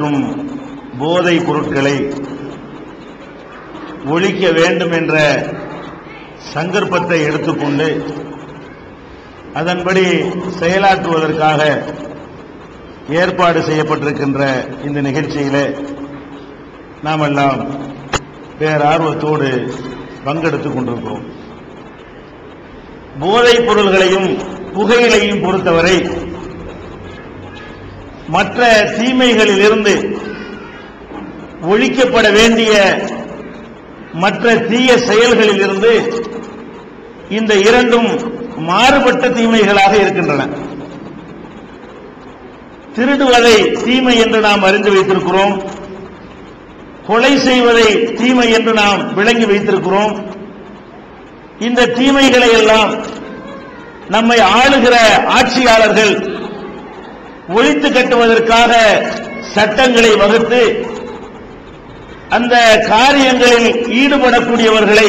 மற்றும் போதைப் பொருட்களை ஒழிக்க வேண்டும் என்ற சங்கற்பத்தை எடுத்துக்கொண்டு அதன்படி செயலாற்றுவதற்காக ஏற்பாடு செய்யப்பட்டிருக்கின்ற இந்த நிகழ்ச்சியிலே நாம் எல்லாம் பேரார்வத்தோடு பங்கெடுத்துக் கொண்டிருக்கிறோம். போதைப் பொருள்களையும் புகையிலையும் பொறுத்தவரை மற்ற தீமைகளிலிருந்து ஒழிக்கப்பட வேண்டிய மற்ற தீய செயல்களிலிருந்து இந்த இரண்டும் மாறுபட்ட தீமைகளாக இருக்கின்றன. திருடுவதை தீமை என்று நாம் அறிந்து வைத்திருக்கிறோம், கொலை செய்வதை தீமை என்று நாம் விளங்கி வைத்திருக்கிறோம். இந்த தீமைகளை எல்லாம் நம்மை ஆளுகிற ஆட்சியாளர்கள் ஒழித்து கட்டுவதற்காக சட்டங்களை வகுத்து அந்த காரியங்களில் ஈடுபடக்கூடியவர்களை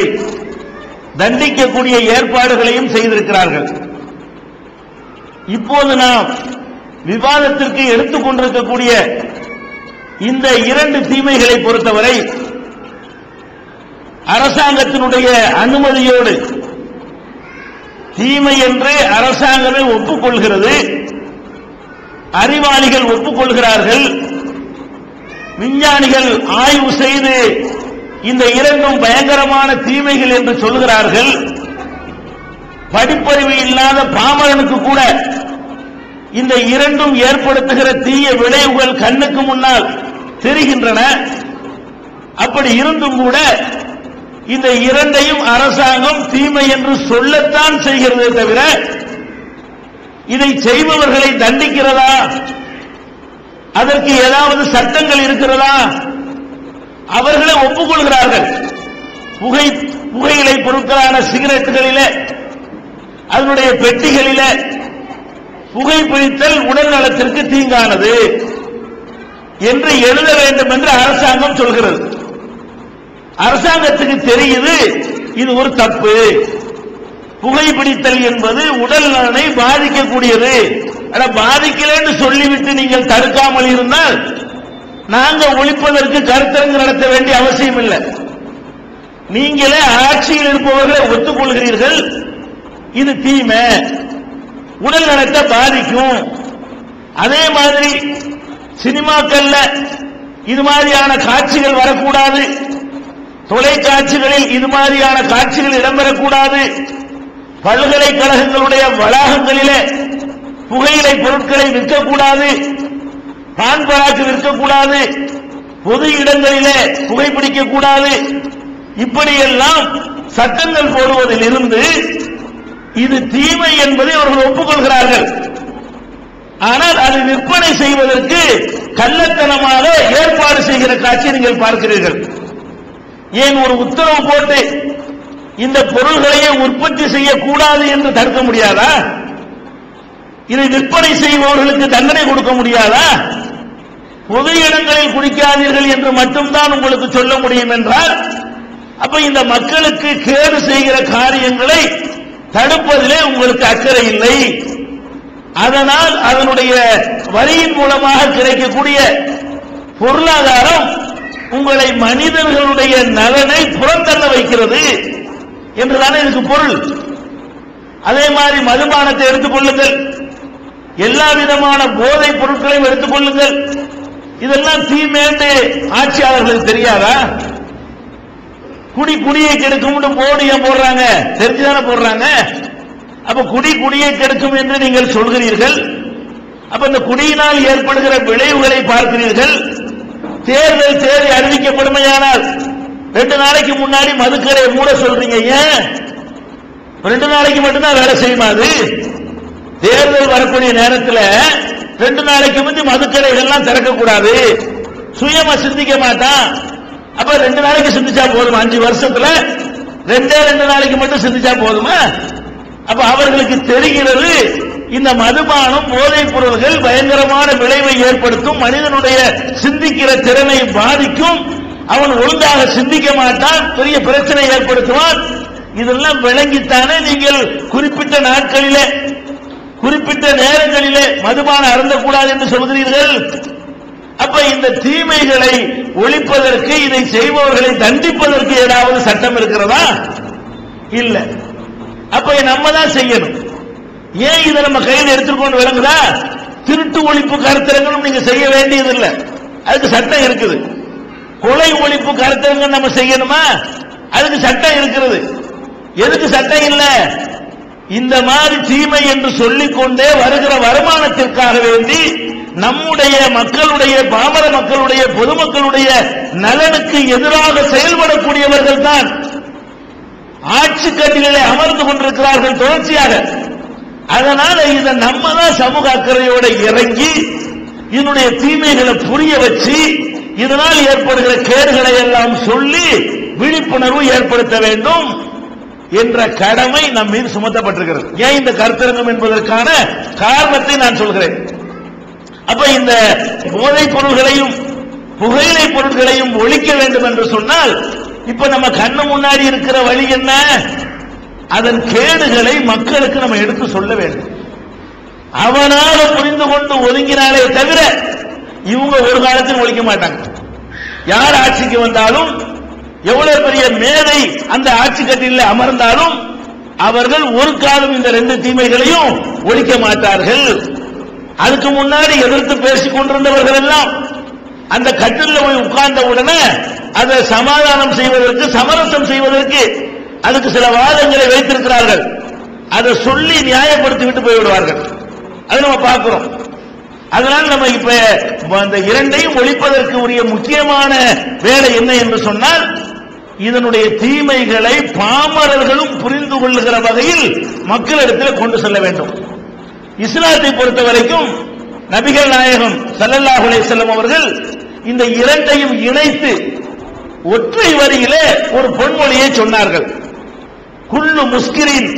தண்டிக்கக்கூடிய ஏற்பாடுகளையும் செய்திருக்கிறார்கள். இப்போது நாம் விவாதத்திற்கு எடுத்துக் கொண்டிருக்கக்கூடிய இந்த இரண்டு தீமைகளை பொறுத்தவரை அரசாங்கத்தினுடைய அனுமதியோடு தீமை என்று அரசாங்கமே ஒப்புக்கொள்கிறது, அறிவாளிகள் ஒப்புக்கொள்கிறார்கள், விஞ்ஞானிகள் ஆய்வு செய்து இந்த இரண்டும் பயங்கரமான தீமைகள் என்று சொல்கிறார்கள். படிப்பறிவு இல்லாத பாமரனுக்கு கூட இந்த இரண்டும் ஏற்படுத்துகிற தீய விளைவுகள் கண்ணுக்கு முன்னால் தெரிகின்றன. அப்படி இருந்தும் கூட இந்த இரண்டையும் அரசாங்கம் தீமை என்று சொல்லத்தான் செய்கிறதே தவிர இதை செய்பவர்களை தண்டிக்கிறதா, அதற்கு ஏதாவது சட்டங்கள் இருக்கிறதா? அவர்களே ஒப்புக்கொள்கிறார்கள். புகையிலை பொருட்களான சிகரெட்டுகளிலே, அதனுடைய பெட்டிகளிலே புகைப்பிடித்தல் உடல் நலத்திற்கு தீங்கானது என்று எழுத வேண்டும் என்று அரசாங்கம் சொல்கிறது. அரசாங்கத்துக்கு தெரியுது இது ஒரு தப்பு, புகைப்பிடித்தல் என்பது உடல் நலனை பாதிக்கக்கூடியது. பாதிக்கலன்னு சொல்லிவிட்டு நீங்கள் தடுக்காமல் இருந்தால் நாங்க ஒழிப்பதற்கு கருத்தரங்கு நடத்த வேண்டிய அவசியம் இல்லை. நீங்களே ஆட்சியில் இருப்பவர்களை ஒத்துக்கொள்கிறீர்கள், இது தீமை, உடல் நலத்தை பாதிக்கும். அதே மாதிரி சினிமாக்கள்ல இது மாதிரியான காட்சிகள் வரக்கூடாது, தொலைக்காட்சிகளில் இது மாதிரியான காட்சிகள் இடம்பெறக்கூடாது, பல்கலைக்கழகங்களுடைய வளாகங்களிலே புகையிலை பொருட்களை விற்கக்கூடாது, பான்பராக்கு விற்கக்கூடாது, பொது இடங்களிலே புகைப்பிடிக்க கூடாது, இப்படியெல்லாம் சட்டங்கள் போடுவதில் இருந்து இது தீமை என்பதை அவர்கள் ஒப்புக்கொள்கிறார்கள். ஆனால் அது விற்பனை செய்வதற்கு கள்ளத்தனமாக ஏற்பாடு செய்கிற காட்சி நீங்கள் பார்க்கிறீர்கள். ஏன் ஒரு உத்தரவு போட்டு இந்த பொருள்களையே உற்பத்தி செய்யக்கூடாது என்று தடுக்க முடியாதா? இதை விற்பனை செய்பவர்களுக்கு தண்டனை கொடுக்க முடியாதா? பொது இடங்களில் குடிக்காதீர்கள் என்று மட்டும்தான் உங்களுக்கு சொல்ல முடியும் என்றால் அப்ப இந்த மக்களுக்கு கேடு செய்கிற காரியங்களை தடுப்பதிலே உங்களுக்கு அக்கறை இல்லை. அதனால் அதனுடைய வரியின் மூலமாக கிடைக்கக்கூடிய பொருளாதாரம் உங்களை மனிதர்களுடைய நலனை புறந்தள்ள வைக்கிறது என்றுதானே இதுக்கு பொருள். அதே மாதிரி மதுபானத்தை எடுத்துக் கொள்ளுங்கள், எல்லா விதமான போதைப் பொருட்களையும் எடுத்துக் கொள்ளுங்கள். இதெல்லாம் தீமேண்டு ஆட்சியாளர்களுக்கு தெரியாதா? குடியை கெடுக்கும் போர்டு ஏன் போடுறாங்க? தெரிஞ்சுதானே போடுறாங்க. அப்ப குடியை கெடுக்கும் என்று நீங்கள் சொல்கிறீர்கள். அப்ப இந்த குடியினால் ஏற்படுகிற விளைவுகளை பார்க்கிறீர்கள். தேர்தல் தேதி அறிவிக்கப்படுமையானால் 2 நாளைக்கு முன்னாடி மதுக்கடையை மூட சொல்றீங்க. ஏன் 2 நாளைக்கு மட்டும்தான் வேலை செய்யுமா? அது தேர்தல் வரக்கூடிய நேரத்தில் 2 நாளைக்கு முந்தி மதுக்கடைகள்லாம் திறக்கக்கூடாது, சுயமா சிந்திக்க மாட்டான். அப்ப 2 நாளைக்கு சிந்திச்சா போதுமா? 5 வருஷத்துல 2 நாளைக்கு மட்டும் சிந்திச்சா போதுமா? அப்ப அவர்களுக்கு தெரிகிறது இந்த மதுபானம் போதைப் பொருள்கள் பயங்கரமான விளைவை ஏற்படுத்தும், மனிதனுடைய சிந்திக்கிற திறனை பாதிக்கும், அவன் ஒழுங்காக சிந்திக்க மாட்டான், பெரிய பிரச்சனை ஏற்படுத்துவான். இதெல்லாம் விளங்கித்தானே நீங்கள் குறிப்பிட்ட நாட்களிலே குறிப்பிட்ட நேரங்களிலே மதுபானம் அருந்தக்கூடாது என்று சொல்கிறீர்கள். அப்ப இந்த தீமைகளை ஒழிப்பதற்கு, இதை செய்பவர்களை தண்டிப்பதற்கு ஏதாவது சட்டம் இருக்கிறதா? இல்ல. அப்ப நம்ம தான் செய்யணும். ஏன் இதை நம்ம கையில் எடுத்துக்கொண்டு விளங்குதா? திருட்டு ஒழிப்பு கருத்தரங்களும் நீங்க செய்ய வேண்டியது இல்லை, அதுக்கு சட்டம் இருக்குது. கொலை ஒழிப்பு கருத்தரங்கம் நம்ம செய்யணுமா? அதுக்கு சட்டம் இருக்கிறது. எதுக்கு சட்டம் இல்ல? இந்த மாதிரி தீமை என்று சொல்லிக்கொண்டே வருகிற வருமானத்திற்காக வேண்டி நம்முடைய மக்களுடைய, பாமர மக்களுடைய, பொதுமக்களுடைய நலனுக்கு எதிராக செயல்படக்கூடியவர்கள் தான் ஆட்சி கட்டிலே அமர்ந்து கொண்டிருக்கிறார்கள் தொடர்ச்சியாக. அதனால இதை நம்ம தான் சமூக அக்கறையோட இறங்கி இதனுடைய தீமைகளை புரிய வச்சு இதனால் ஏற்படுகிற கேடுகளை எல்லாம் சொல்லி விழிப்புணர்வு ஏற்படுத்த வேண்டும் என்ற கடமை நம் மீது சுமத்தப்பட்டிருக்கிறது. ஏன் இந்த கருத்தரங்கம் என்பதற்கான காரணத்தை நான் சொல்கிறேன். அப்ப இந்த போதைப் பொருள்களையும் புகையிலை பொருட்களையும் ஒழிக்க வேண்டும் என்று சொன்னால் இப்ப நம்ம கண்ணு முன்னாடி இருக்கிற வழி என்ன? அதன் கேடுகளை மக்களுக்கு நம்ம எடுத்து சொல்ல வேண்டும். அவனால புரிந்து கொண்டு ஒதுங்கினாலே தவிர இவங்க ஒரு காலத்தில் ஒழிக்க மாட்டாங்க. யார் ஆட்சிக்கு வந்தாலும், எவ்வளவு பெரிய மேதை அந்த ஆட்சி கட்டில அமர்ந்தாலும் அவர்கள் ஒரு காலம் இந்த ரெண்டு தீமைகளையும் ஒழிக்க மாட்டார்கள். அதுக்கு முன்னாடி எதிர்த்து பேசிக் கொண்டிருந்தவர்கள் எல்லாம் அந்த கட்டில போய் உட்கார்ந்த உடனே அதை சமாதானம் செய்வதற்கு, சமரசம் செய்வதற்கு அதுக்கு சில வாதங்களை வைத்திருக்கிறார்கள். அதை சொல்லி நியாயப்படுத்தி விட்டு போய்விடுவார்கள். அதை நம்ம பார்க்கிறோம். அதனால் நம்ம இப்ப அந்த இரண்டையும் ஒழிப்பதற்கு உரிய முக்கியமான வேலை என்ன என்று சொன்னால், இதனுடைய தீமைகளை பாமரர்களும் புரிந்து கொள்ளுகிற வகையில் மக்களிடத்தில் கொண்டு செல்ல வேண்டும். இஸ்லாத்தை பொறுத்த வரைக்கும் நபிகள் நாயகம் ஸல்லல்லாஹு அலைஹி வஸல்லம் அவர்கள் இந்த இரண்டையும் இணைத்து ஒற்றை வரியிலே ஒரு பொன்மொழியை சொன்னார்கள். குல்லு முஸ்கிரின்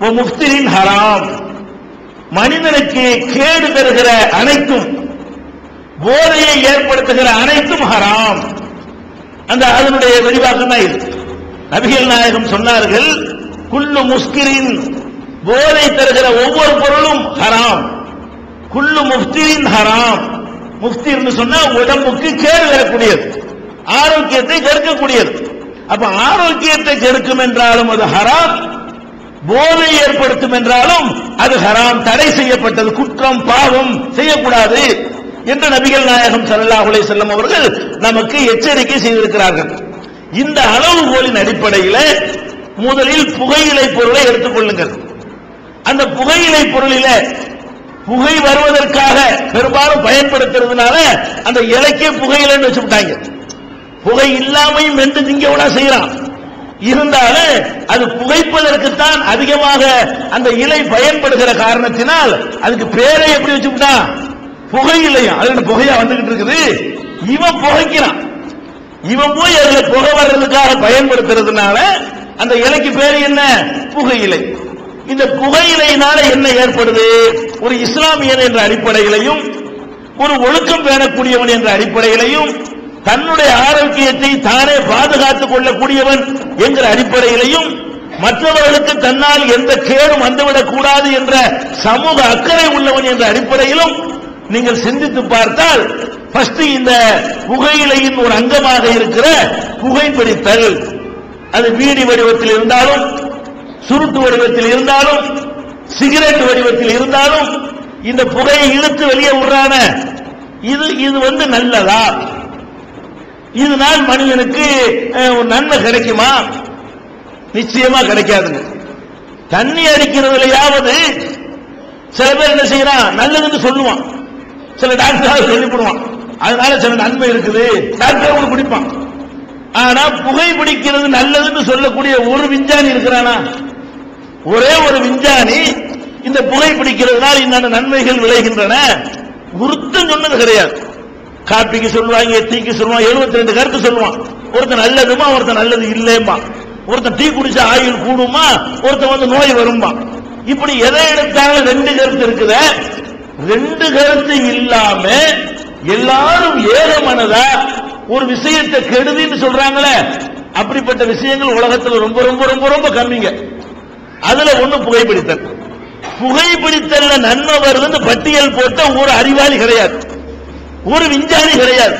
வ முஃப்திரின் ஹராம். மனிதனுக்கு கேடு தருகிற அனைத்தும், போதையை ஏற்படுத்துகிற அனைத்தும் ஹராம். அந்த அதனுடைய விரிவாக்கம் தான் இது. நபிகள் நாயகம் சொன்னார்கள், குல்லு முஸ்கிரின், போதை தருகிற ஒவ்வொரு பொருளும் ஹராம். குல்லு முஃப்திரின் ஹராம். முஃப்திர்னு சொன்னா உடம்புக்கு கேடு தரக்கூடியது, ஆரோக்கியத்தை கெடுக்கக்கூடியது. அப்ப ஆரோக்கியத்தை கெடுக்கும் என்றாலும் அது ஹராம், போதை ஏற்படுத்தும் என்றாலும் அது ஹராம், தடை செய்யப்பட்டது, குற்றம், பாவம் செய்யக்கூடாது என்று நபிகள் நாயகம் ஸல்லல்லாஹு அலைஹி வஸல்லம் அவர்கள் நமக்கு எச்சரிக்கை செய்திருக்கிறார்கள். இந்த அளவுகோலின் அடிப்படையில் முதலில் புகையிலை பொருளை எடுத்துக் கொள்ளுங்கள். அந்த புகையிலை பொருளில புகை வருவதற்காக பெரும்பாலும் பயன்படுத்துறதுனால அந்த இலைக்கே புகையிலைன்னு வச்சுட்டாங்க. புகை இல்லாமையும் வென்று திங்கவனா செய்யறான். இருந்தாலும் அது புகைப்பதற்குத்தான் அதிகமாக அந்த இலை பயன்படுகிற காரணத்தினால் அதுக்கு பேரை எப்படி வச்சுட்டான்? புகையிலையா. அதுல புகையா வந்துகிட்டு இருக்குது. இவன் புகைக்கிறான். இவன் போய் அதுல புகை வர்றதுக்காக பயன்படுத்துறதுனால அந்த இலைக்கு பேரு என்ன? புகையிலை. இந்த புகையிலையினால என்ன ஏற்படுது? ஒரு இஸ்லாமியன் என்ற அடிப்படையிலையும், ஒரு ஒழுக்கம் பேணக்கூடியவன் என்ற அடிப்படையிலையும், தன்னுடைய ஆரோக்கியத்தை தானே பாதுகாத்துக் கொள்ளக்கூடியவன் என்கிற அடிப்படையிலையும், மற்றவர்களுக்கு தன்னால் எந்த கேடும் வந்துவிடக் கூடாது என்ற சமூக அக்கறை உள்ளவன் என்ற அடிப்படையிலும் நீங்கள் சிந்தித்து பார்த்தால், ஃபர்ஸ்ட் இந்த புகையிலையின் ஒரு அங்கமாக இருக்கிற புகைப்பிடித்தல், அது பீடி வடிவத்தில் இருந்தாலும், சுருட்டு வடிவத்தில் இருந்தாலும், சிகரெட் வடிவத்தில் இருந்தாலும், இந்த புகையை இழுத்து வெளியே விடுறான இது நல்லதா? இதனால் மனிதனுக்கு நன்மை கிடைக்குமா? நிச்சயமா கிடைக்காதுங்க. தண்ணி அடிக்கிறதுலையாவது சில பேர் என்ன செய்யறான்? நல்லதுன்னு சொல்லுவான். சில டாக்டர் சொல்லிவிடுவான், அதனால சில நன்மை இருக்குது, டாக்டர் குடிப்பான். ஆனா புகை பிடிக்கிறது நல்லதுன்னு சொல்லக்கூடிய ஒரு விஞ்ஞானி இருக்கிறானா? ஒரே ஒரு விஞ்ஞானி இந்த புகை பிடிக்கிறதுனால் இந்த நன்மைகள் விளைகின்றன உருத்தம் சொன்னது கிடையாது. காப்பிக்கு சொல்லுவாங்க, டீக்கு சொல்லுவான், 72 கருத்து சொல்லுவான். ஒருத்தன் நல்லதுமா, ஒருத்தன் நல்லது இல்லையம்மா. ஒருத்தன் டீ குடிச்சா ஆயுள் கூடுமா, ஒருத்தன் நோய் வரும்பா. இப்படி எதை எடுத்தாலும் 2 கருத்து இருக்குத. 2 கருத்து இல்லாம எல்லாரும் ஏகமனதா ஒரு விஷயத்தை கெடுதின்னு சொல்றாங்களே, அப்படிப்பட்ட விஷயங்கள் உலகத்தில் ரொம்ப ரொம்ப ரொம்ப ரொம்ப கம்மிங்க. அதுல ஒண்ணு புகைப்பிடித்தல். புகைப்பிடித்தல்ல நன்மை வருதுன்னு பட்டியல் போட்ட ஒரு அறிவாளி கிடையாது. ஒரு விஞ்ஞானி கிடையாது.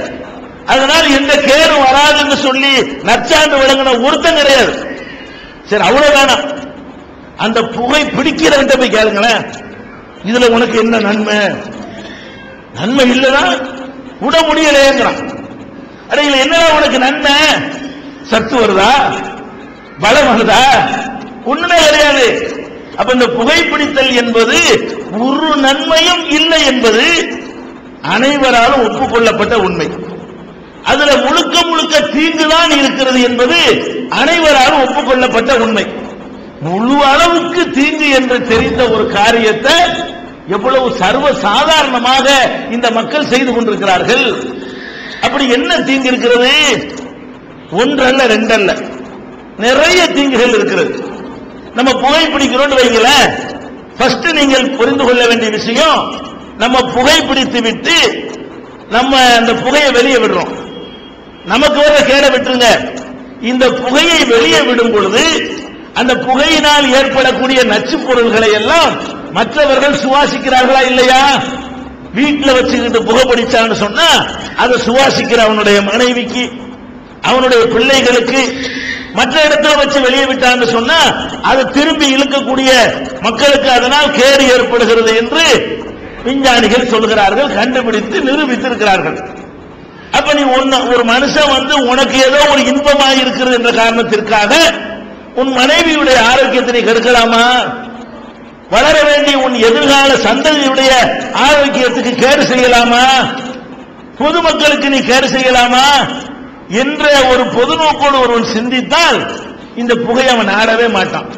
அதனால் எந்த கேடு வராதுன்னு சொல்லி நற்சான்று வழங்கின ஒருத்தன் கிடையாது. சரி, அவ்வளவு வேணாம். அந்த புகை பிடிக்கிறவன் போய் கேளுங்களேன், இதுல உனக்கு என்ன நன்மை? நன்மை இல்லைன்னா விட முடியலையேங்கிறான். அட இதுல என்னடா உனக்கு நன்மை? சத்து வருதா, பலம் வருதா? ஒண்ணுமே கிடையாது. அப்ப இந்த புகைப்பிடித்தல் என்பது ஒரு நன்மையும் இல்லை என்பது அனைவராலும் ஒப்புக்கொள்ளப்பட்ட உண்மை. அதுல முழுக்க முழுக்க தீங்குதான் இருக்கிறது என்பது அனைவராலும் ஒப்புக்கொள்ளப்பட்ட உண்மை. முழு அளவுக்கு தீங்கு என்று தெரிந்த ஒரு காரியத்தை எவ்வளவு சர்வ சாதாரணமாக இந்த மக்கள் செய்து கொண்டிருக்கிறார்கள். அப்படி என்ன தீங்கு இருக்கிறது? ஒன்றல்ல, ரெண்டல்ல, நிறைய தீங்குகள் இருக்கிறது. நம்ம புகைப்பிடிக்கிறோம் வைங்கள, ஃபர்ஸ்ட் நீங்கள் புரிந்து கொள்ள வேண்டிய விஷயம், நம்ம புகைப்பிடித்து விட்டு நம்ம அந்த புகையை வெளியே விடுறோம். நமக்கு வர கேட விட்டுருங்க. இந்த புகையை வெளியே விடும் பொழுது அந்த புகையினால் ஏற்படக்கூடிய நச்சு பொருள்களை எல்லாம் மற்றவர்கள் சுவாசிக்கிறார்களா இல்லையா? வீட்டில் வச்சுக்கிட்டு புகை பிடிச்சான்னு சொன்னா அதை சுவாசிக்கிற அவனுடைய மனைவிக்கு, அவனுடைய பிள்ளைகளுக்கு, மற்ற இடத்துல வச்சு வெளியே விட்டான்னு சொன்னா அதை திரும்பி இழுக்கக்கூடிய மக்களுக்கு அதனால் கேடு ஏற்படுகிறது என்று விஞ்ஞானிகள் சொல்கிறார்கள், கண்டுபிடித்து நிரூபித்திருக்கிறார்கள். அப்ப நீ ஒரு மனுஷன் உனக்கு ஏதோ ஒரு இன்பமாக இருக்கிறது என்ற காரணத்திற்காக உன் மனைவியுடைய ஆரோக்கியத்தை நீ கெடுக்கலாமா? வளர வேண்டிய உன் எதிர்கால சந்ததியுடைய ஆரோக்கியத்துக்கு கேடு செய்யலாமா? பொதுமக்களுக்கு நீ கேடு செய்யலாமா என்ற ஒரு பொது நோக்கோடு ஒருவன் சிந்தித்தால் இந்த புகையை அவன் ஆடவே மாட்டான்.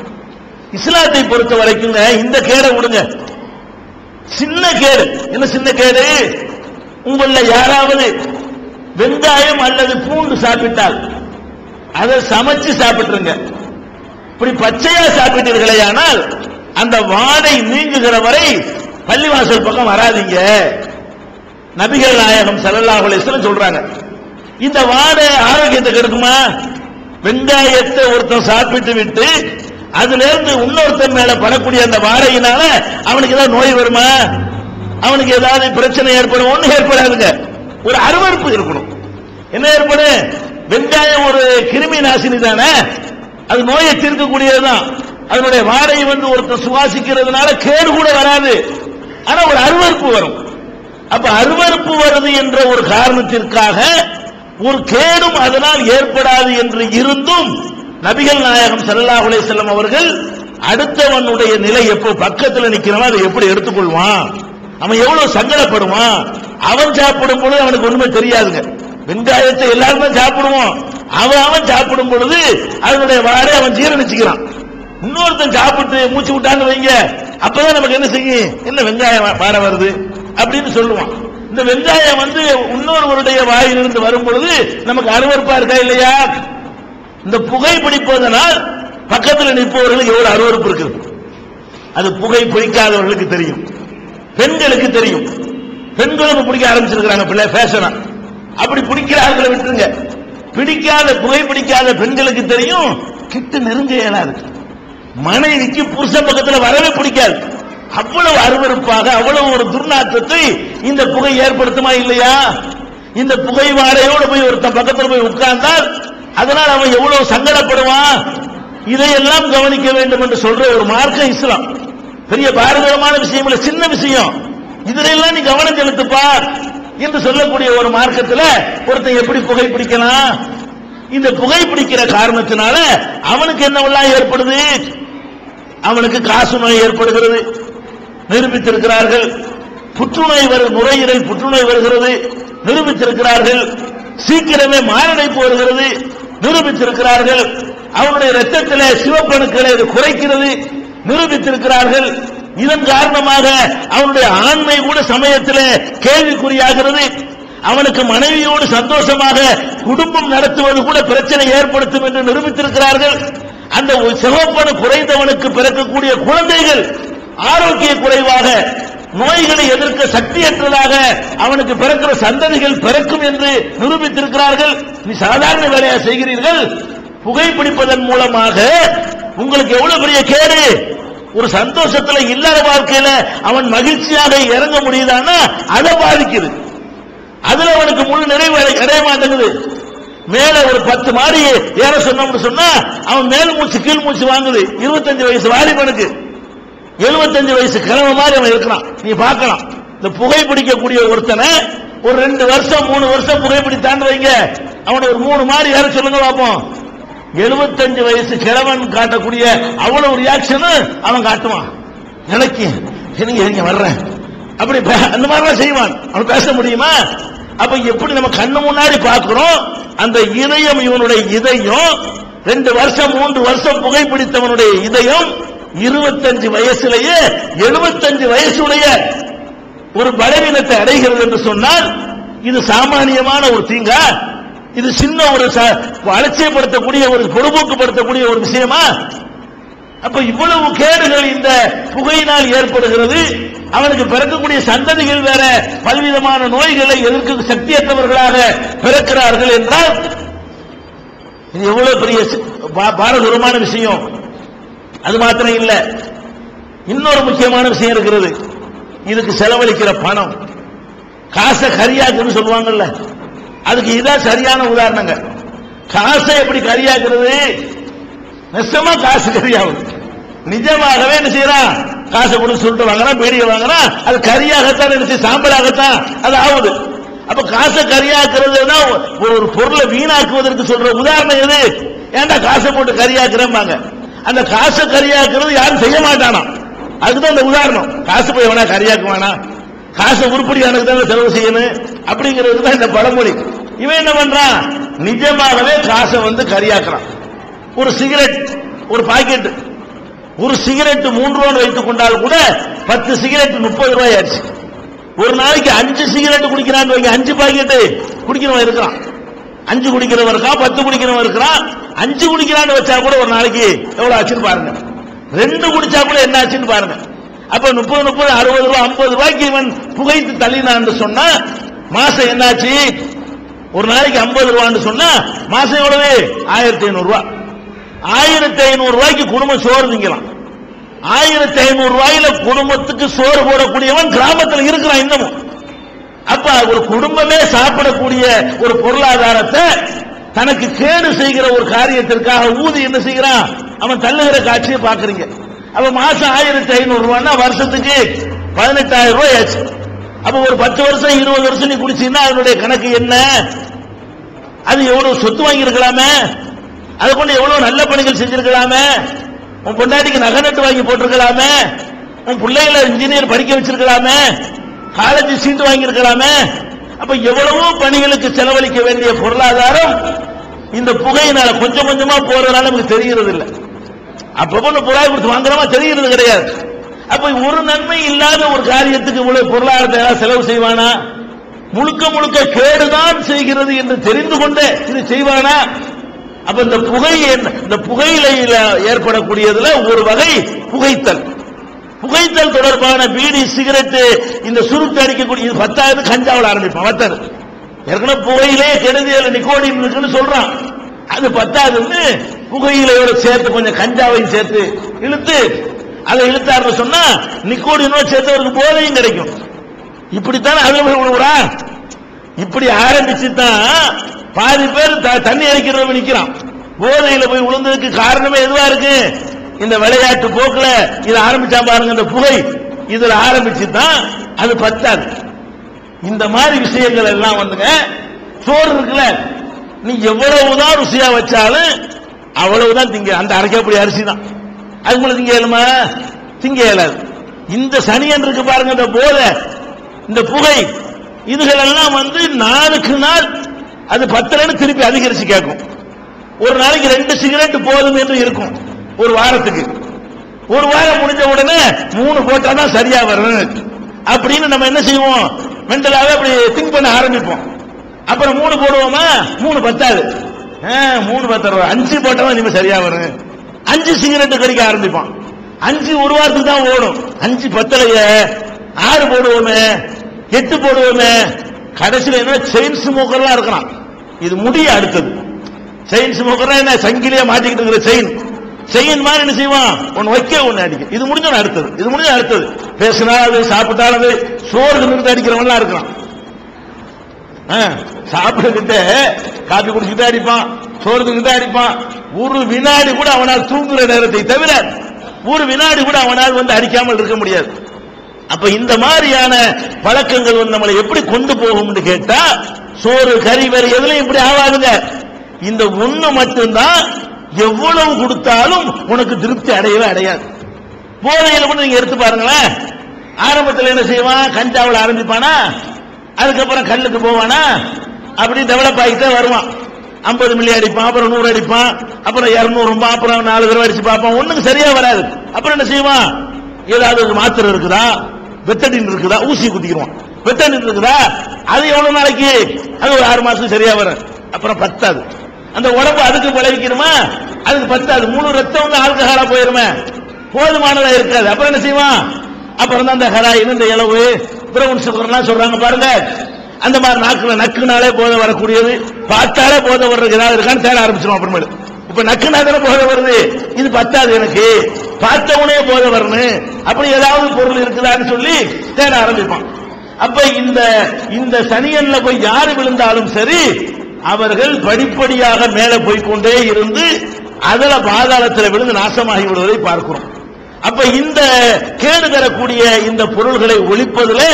இஸ்லாத்தை பொறுத்த வரைக்கும் இந்த கேடை விடுங்க. சின்ன கேடு என்ன? சின்ன கேடு, உங்கள யாராவது வெங்காயம் அல்லது பூண்டு சாப்பிட்டால் அதை சமைச்சு சாப்பிட்டுருங்க. இப்படி பச்சையா சாப்பிட்டீர்களே ஆனால் அந்த வாடை நீங்குகிற வரை பள்ளிவாசல் பக்கம் வராதீங்க. நபிகள் நாயகம் ஸல்லல்லாஹு அலைஹி வஸல்லம் சொல்றாங்க. இந்த வாடை ஆரோக்கியத்தை கெடுக்குமா? வெங்காயத்தை ஒருத்தன் சாப்பிட்டு விட்டு அதுல இருந்து இன்னொருத்தன் மேல படக்கூடிய அந்த வாடையினால அவனுக்கு ஏதாவது நோய் வருமா? அவனுக்கு ஏதாவது பிரச்சனை ஏற்படும்? ஒண்ணு ஏற்படாதுங்க. ஒரு அருவருப்பு இருக்கணும். என்ன ஏற்படும்? வெங்காயம் ஒரு கிருமி நாசினி தானே, அது நோயை தீர்க்கக்கூடியதுதான். அதனுடைய வாடை ஒருத்தர் சுவாசிக்கிறதுனால கேடு கூட வராது, ஆனா ஒரு அருவருப்பு வரும். அப்ப அருவருப்பு வருது என்ற ஒரு காரணத்திற்காக ஒரு கேடும் அதனால் ஏற்படாது என்று இருந்தும் நபிகள் நாயகம் ஸல்லல்லாஹு அலைஹி வஸல்லம் அவர்கள் அடுத்தவனுடைய நிலை எப்போ பக்கத்தில் நிக்கிறவன் அதை எப்படி எடுத்துக்கொள்வான், அவன் எவ்வளவு சங்கடப்படுவான். அவன் சாப்பிடும் பொழுது அவனுக்கு ஒண்ணுமே தெரியாதுங்க. வெங்காயத்தை எல்லாருமே சாப்பிடுவோம். அவன் சாப்பிடும் பொழுது அதனுடைய வாடை அவன் ஜீரணிச்சுக்கிறான். இன்னொருத்தன் சாப்பிட்டு மூச்சு விட்டான்னு வைங்க, அப்பதான் நமக்கு என்ன செய்யும், என்ன வெங்காயம் வாடை வருது அப்படின்னு சொல்லுவான். இந்த வெங்காயம் இன்னொருவருடைய வாயிலிருந்து வரும் பொழுது நமக்கு அருவருப்பா இருக்கா இல்லையா? இந்த புகை பிடிப்பதனால் பக்கத்தில் நிற்பவர்களுக்கு எவ்வளவு அருவருப்பு இருக்குது. அது புகை பிடிக்காதவர்களுக்கு தெரியும், பெண்களுக்கு தெரியும். பெண்களுக்கு பிடிக்க ஆரம்பிச்சிருக்கிறாங்க பிள்ளை ஃபேஷனா. அப்படி பிடிக்கிறார்களை விட்டுருங்க. பிடிக்காத புகை பிடிக்காத பெண்களுக்கு தெரியும், கிட்ட நெருங்க இயலாது. மனைவிக்கு புருஷன் பக்கத்தில் வரவே பிடிக்காது. அவ்வளவு அருவருப்பாக அவ்வளவு ஒரு துர்நாற்றத்தை இந்த புகை ஏற்படுத்துமா இல்லையா? இந்த புகை வாடையோடு போய் ஒருத்தன் பக்கத்தில் போய் உட்கார்ந்தால் அதனால் அவன் எவ்வளவு சங்கடப்படுவான். இதையெல்லாம் கவனிக்க வேண்டும் என்று சொல்ற ஒரு மார்க்கம் இஸ்லாம். பெரிய பாரதூரமான விஷயம் இல்ல, சின்ன விஷயம். இதெல்லாம் நீ கவனம் செலுத்துப்பார் என்று சொல்லக்கூடிய ஒரு மார்க்கத்தில் ஒருத்தன் எப்படி புகை பிடிக்கலாம்? இந்த புகை பிடிக்கிற காரணத்தினால அவனுக்கு என்னவெல்லாம் ஏற்படுது? அவனுக்கு காசு நோய் ஏற்படுகிறது, நிரூபித்திருக்கிறார்கள். புற்றுநோய் நுரையீரல் புற்றுநோய் வருகிறது, நிரூபித்திருக்கிறார்கள். சீக்கிரமே மாரடைப்பு வருகிறது, நிரூபித்திருக்கிறார்கள். அவனுடைய ரத்தத்தில் சிவப்பணுக்களை குறைக்கிறது, நிரூபித்திருக்கிறார்கள். இதன் காரணமாக அவனுடைய ஆண்மை கூட சமயத்தில் கேள்விக்குறியாகிறது. அவனுக்கு மனைவியோடு சந்தோஷமாக குடும்பம் நடத்துவது கூட பிரச்சனை ஏற்படுத்தும் என்று நிரூபித்திருக்கிறார்கள். அந்த சிவப்பணு குறைந்தவனுக்கு பிறக்கக்கூடிய குழந்தைகள் ஆரோக்கிய குறைவாக, நோய்களை எதிர்க்க சக்தியற்றதாக அவனுக்கு பிறக்கிற சந்ததிகள் பிறக்கும் என்று நிரூபித்திருக்கிறார்கள். நீ சாதாரண வேலையா செய்கிறீர்கள்? புகைப்பிடிப்பதன் மூலமாக உங்களுக்கு எவ்வளவு பெரிய கேடு. ஒரு சந்தோஷத்துல இல்லாத வாழ்க்கையில அவன் மகிழ்ச்சியாக இறங்க முடியுதான்னா அதை பாதிக்குது. அதுல அவனுக்கு முழு நிறைவு அடைய மாட்டேங்குது. மேல ஒரு 10 மாடி ஏற சொன்னோம்னு சொன்னா அவன் மேல் மூச்சு கீழ் மூச்சு வாங்குது. 25 வயசு வாலிபனுக்கு 75 வயசு கிழமை மாதிரி அவன் இருக்கிறான். நீ பார்க்கலாம், இந்த புகைப்பிடிக்கக்கூடிய ஒருத்தனை ஒரு 2 வருஷம் 3 வருஷம் புகைப்பிடித்தான்னு வைங்க, அவனை ஒரு 3 மாடி ஏற சொல்லுங்க பார்ப்போம். 75 வயசு கிழவன் காட்டக்கூடிய அவ்வளவு ரியாக்ஷன் அவன் காட்டுவான். எனக்கு நீங்க வர்றேன் அப்படி அந்த மாதிரிலாம் செய்வான். அவன் பேச முடியுமா? அப்ப எப்படி நம்ம கண்ணு முன்னாடி பார்க்கிறோம், அந்த இதயம், இவனுடைய இதயம் 2 வருஷம் 3 வருஷம் புகைப்பிடித்தவனுடைய இதயம் 25 வயசுலேயே 75 வயசுடைய ஒரு பலவீனத்தை அடைகிறது என்று சொன்னால் இது சாமானியமான ஒரு தீங்கா? இது சின்ன ஒரு அலட்சியப்படுத்தக்கூடிய ஒரு பொறுப்போக்குப்படுத்தக்கூடிய ஒரு விஷயமா? அப்ப இவ்வளவு கேடுகள் இந்த புகையினால் ஏற்படுகிறது. அவனுக்கு பிறக்கக்கூடிய சந்ததிகள் வேற பல்விதமான நோய்களை எதிர்க்க சக்தியற்றவர்களாக பிறக்கிறார்கள் என்றால் இது எவ்வளவு பெரிய பாரதூரமான விஷயம். அது மாத்திரம் இல்ல, இன்னொரு முக்கியமான விஷயம் இருக்கிறது. இதுக்கு செலவழிக்கிற பணம், காசை கரியாக்குன்னு சொல்லுவாங்கல்ல, அதுக்கு இதான் சரியான உதாரணங்க. காசை எப்படி கரியாக்குறது? நிச்சயமா காசு கரியாகும். நிஜமாகவே என்ன செய்யறான்? காசை கொடுத்து சொல்லிட்டு வாங்குறான், பீடியை வாங்குறான், அது கரியாகத்தான் நினைச்சு சாம்பலாகத்தான் அது ஆகுது. அப்ப காசை கரியாக்குறதுனா ஒரு பொருளை வீணாக்குவதற்கு சொல்ற உதாரணம் எது? ஏன்டா காசை போட்டு கரியாக்குறேன்பாங்க. அந்த காசை கரியாக்குறது யாரும் செய்ய மாட்டானா, அதுதான் அந்த உதாரணம். காசு போய் வேணா கரியாக்குவானா, காசை உருப்படியானது தான் செலவு செய்யணும் அப்படிங்கிறது தான் இந்த பழமொழி. இவன் என்ன பண்றான்? நிஜமாகவே காசை கரியாக்குறான். ஒரு சிகரெட் ஒரு பாக்கெட், ஒரு சிகரெட் 3 ரூபாய் வைத்துக் கொண்டால் கூட 10 சிகரெட் 30 ரூபாய் ஆச்சு. ஒரு நாளைக்கு 5 சிகரெட் குடிக்கிறான்னு வைங்க, 5 பாக்கெட் குடிக்கிறவன் இருக்கிறான். 5 குடிக்கிறவன் இருக்கான், 10 குடிக்கிறவன் இருக்கிறான். 5 குடிக்கிறான்னு வச்சா கூட ஒரு நாளைக்கு எவ்வளவு ஆச்சுன்னு பாருங்க. 2 குடிச்சா கூட என்ன ஆச்சுன்னு பாருங்க. அப்ப 30 60 ரூபாய் 50 ரூபாய்க்கு இவன் புகைத்து தள்ளினான்னு சொன்னா மாசம் என்னாச்சு? ஒரு நாளைக்கு 50 ரூபான்னு சொன்னா மாசம் எவ்வளவு? 1500 ரூபாய். 1500 ரூபாய்க்கு குடும்பம் சோறு திங்கலாம். 1500 ரூபாயில குடும்பத்துக்கு சோறு போடக்கூடியவன் கிராமத்தில் இருக்கிறான் இன்னமும். அப்ப ஒரு குடும்பமே சாப்பிடக்கூடிய ஒரு பொருளாதாரத்தை தனக்கு கேடு செய்கிற ஒரு காரியத்திற்காக ஊதி என்ன செய்கிறான்? அவன் தள்ளுகிற காட்சியை பாக்குறீங்க. அப்ப மாசம் 1500 ரூபாய்னா வருஷத்துக்கு 18000 ரூபாய் ஆச்சு. அப்ப ஒரு 10 வருஷம் 20 வருஷம் நீ குடிச்சீங்கன்னா அதனுடைய கணக்கு என்ன? அது எவ்வளவு சொத்து வாங்கி இருக்கலாமே, அதை கொண்டு எவ்வளவு நல்ல பணிகள் செஞ்சிருக்கலாமே, உன் பொண்டாட்டிக்கு நகை நட்டு வாங்கி போட்டிருக்கலாமே, உன் பிள்ளைகளை இன்ஜினியர் படிக்க வச்சிருக்கலாமே, காலேஜ் சீட்டு வாங்கி இருக்கலாமே. அப்ப எவ்வளவோ பணிகளுக்கு செலவழிக்க வேண்டிய பொருளாதாரம் இந்த புகையினால கொஞ்சம் கொஞ்சமா போறதுனால நமக்கு தெரிகிறது இல்லை. அப்பப்போ புறாய் கொடுத்து வாங்குறமா தெரிகிறது கிடையாது. அப்ப ஒரு நன்மை இல்லாத ஒரு காரியத்துக்கு இவ்வளவு பொருளாதாரத்தை செலவு செய்வானா? முழுக்க முழுக்க கேடுதான் செய்கிறது என்று தெரிந்து கொண்டே இது செய்வானா? அப்ப இந்த புகையிலையில ஏற்படக்கூடியதுல ஒரு வகை புகைத்தல். புகைத்தல் தொடர்பான பீடி சிகரெட் இந்த சுருட்டு அடிக்கக்கூடிய 10,000 கஞ்சாவில் ஆரம்பிப்பான். 10 ஏற்கனவே புகையிலே கெடுதியில் நிக்கோடின் இருக்குன்னு சொல்றான். அது 10வது புகையிலையோட சேர்த்து கொஞ்சம் கஞ்சாவையும் சேர்த்து இழுத்து அதை இழுத்தாருன்னு சொன்னா நிக்கோடினோட சேர்த்து அவருக்கு போதையும் கிடைக்கும். இப்படித்தான் அதுல விழுவுறா. இப்படி ஆரம்பிச்சு தான் பாதி பேர் தண்ணி அடிக்கிறவங்க நிக்கிறான். போதையில போய் விழுந்ததுக்கு காரணமே எதுவா இருக்கு? இந்த விளையாட்டு போக்குல இதை ஆரம்பிச்சா பாருங்க, இந்த புகை இதுல ஆரம்பிச்சு தான் அது 10வது. இந்த மாதிரி விஷயங்கள் எல்லாம் சோறு இருக்குல்ல, நீ எவ்வளவுதான் ருசியா வச்சாலும் அவ்வளவுதான் திங்க. அந்த அரைக்கப்படி அரிசி தான் அது போல திங்க இயலுமா? திங்க இயலாது. இந்த சனியன் இருக்கு பாருங்க, இந்த போதை, இந்த புகை, இதுகள் எல்லாம் நாளுக்கு நாள் அது 10 திருப்பி அதிகரிச்சு கேட்கும். ஒரு நாளைக்கு 2 சிகரெட் போதும் என்று இருக்கும் ஒரு வாரத்துக்கு. ஒரு வாரம் முடிஞ்ச உடனே 3 போட்டாதான் சரியா வரும் அப்படின்னு நம்ம என்ன செய்வோம்? மென்டலாவே அப்படி திங்க் பண்ண ஆரம்பிப்போம். அப்புறம் 3 போடுவோமா? 3 பத்தாது. 3 10 5 போட்டாதான் இனிமே சரியா வரும். 5 சிகரெட் கடிக்க ஆரம்பிப்பான். 5 ஒரு வாரத்துக்கு தான் ஓடும். 5 பத்தலையே 6 போடுவோமே, 8 போடுவோமே. கடைசியில் என்ன செயின் ஸ்மோக்கர்லாம் இருக்கிறான். இது முடிய அடுத்தது செயின் ஸ்மோக்கர் என்ன சங்கிலியா மாட்டிக்கிட்டு இருக்கிற செயின் மாதிரி என்ன செய்வான்? ஒன்னு வைக்க ஒன்னு அடிக்க. இது முடிஞ்ச அடுத்தது, இது முடிஞ்ச அடுத்தது. பேசினாலும் சாப்பிட்டாலும் சோறு நிறுத்தி அடிக்கிறவன்லாம் இருக்கிறான். சாப்பிட்டுக்கிட்ட காப்பி குடிச்சுக்கிட்டே அடிப்பான், சோறுக்கிட்டே அடிப்பான். ஒரு வினாடி கூட அவனால் தூங்குற நேரத்தை தவிர ஒரு வினாடி கூட அவனால் வந்து அடிக்காமல் இருக்க முடியாது. அப்ப இந்த மாதிரியான பழக்கங்கள் வந்து நம்மளை எப்படி கொண்டு போகும்னு கேட்டா, சோறு கறி வேற எதுலையும் இப்படி ஆகாதுங்க. இந்த ஒண்ணு மட்டும்தான் எவ்வளவு கொடுத்தாலும் உனக்கு திருப்தி அடையவே அடையாது. போதையில கூட நீங்க எடுத்து பாருங்களேன். ஆரம்பத்தில் என்ன செய்வான்? கஞ்சாவில் ஆரம்பிப்பானா, அதுக்கப்புறம் கல்லுக்கு போவானா, அப்படி டெவலப் ஆகிட்டே வருவான். 50 மில்லி அடிப்பான், அப்புறம் 100 அடிப்பான், அப்புறம் 200, அப்புறம் 4 தடவை அடிச்சு பார்ப்பான். ஒண்ணுக்கு சரியா வராது. அப்புறம் என்ன செய்வான்? ஏதாவது மாத்திரை இருக்குதா, வெட்டடின் இருக்குதா, ஊசி குத்திக்குவான். வெட்டடின் இருக்குதா, அது எவ்வளவு நாளைக்கு? அது ஒரு 6 மாசம் சரியா வரும். அப்புறம் பத்தாது. அந்த உடம்பு அதுக்கு பழகிக்கணுமா? அதுக்கு பத்தாது. முழு ரத்தம் வந்து ஆல்கஹாலா போயிருமே, போதுமானதா இருக்காது. அப்புறம் என்ன செய்வான்? அப்புறம் தான் இந்த ஹெராயின், இந்த இளவு, பிரவுன் சுகர்லாம் சொல்றாங்க பாருங்க. அந்த மாதிரி நாக்குல நக்குனாலே போதை வரக்கூடியது, பார்த்தாலே போதை வர்றது ஏதாவது இருக்கான்னு தேட ஆரம்பிச்சிடும். அப்புறமேலு இப்ப நக்குனா தானே போதை வருது, இது பத்தாது எனக்கு, பார்த்தவனே போதை வரணும், அப்படி ஏதாவது பொருள் இருக்குதான்னு சொல்லி தேட ஆரம்பிப்பான். அப்ப இந்த சனியன்ல போய் யாரு விழுந்தாலும் சரி, அவர்கள் படிப்படியாக மேல போய்கொண்டே இருந்து அதுல பாதாளத்தில் விழுந்து நாசமாகி விடுவதை பார்க்கிறோம். அப்ப இந்த கேடு தரக்கூடிய இந்த பொருள்களை ஒழிப்பதில்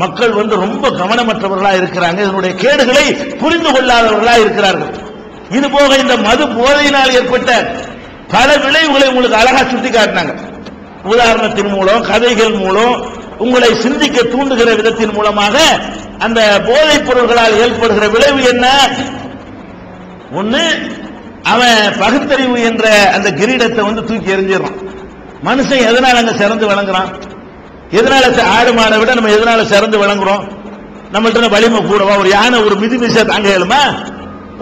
மக்கள் வந்து ரொம்ப கவனமற்றவர்களா இருக்கிறாங்க. இதனுடைய கேடுகளை புரிந்து கொள்ளாதவர்களா இருக்கிறார்கள். இது போக இந்த மது போதையினால் ஏற்பட்ட பல விளைவுகளை உங்களுக்கு அழகா சுட்டி காட்டினாங்க. உதாரணத்தின் மூலம், கதைகள் மூலம், உங்களை சிந்திக்க தூண்டுகிற விதத்தின் மூலமாக அந்த போதைப் பொருள்களால் ஏற்படுகிற விளைவு என்ன? ஒண்ணு, அவன் பகுத்தறிவு என்ற அந்த கிரீடத்தை வந்து தூக்கி எறிஞ்சிடறான். மனுஷன் எதனால அங்க சிறந்து விளங்குறான்? எதனால ஆடு மாடை விட நம்ம எதனால சிறந்து விளங்குறோம்? நம்மள்ட்ட வலிமை கூடவா? ஒரு யானை ஒரு மிதி மிச தாங்க இயலுமா?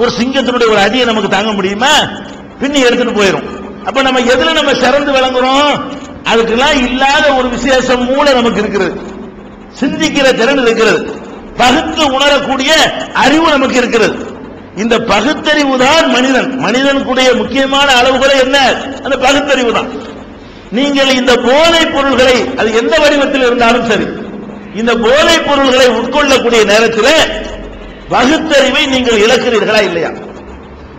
ஒரு சிங்கத்தினுடைய ஒரு அடியை நமக்கு தாங்க முடியுமா? பின்னி எடுத்துட்டு போயிடும். அப்ப நம்ம எதுல நம்ம சிறந்து விளங்குறோம்? அதுக்கெல்லாம் இல்லாத ஒரு விசேஷம் மூளை நமக்கு இருக்கிறது, சிந்திக்கிற திறன் இருக்கிறது, பகுத்து உணரக்கூடிய அறிவு நமக்கு இருக்கிறது. இந்த பகுத்தறிவு தான் மனிதனுக்குடைய முக்கியமான அளவுகளை என்ன? அந்த பகுத்தறிவு தான். நீங்கள் இந்த போதைப் பொருள்களை, அது எந்த வடிவத்தில் இருந்தாலும் சரி, இந்த போதைப் பொருள்களை உட்கொள்ளக்கூடிய நேரத்தில் பகுத்தறிவை நீங்கள் இழக்கிறீர்களா இல்லையா?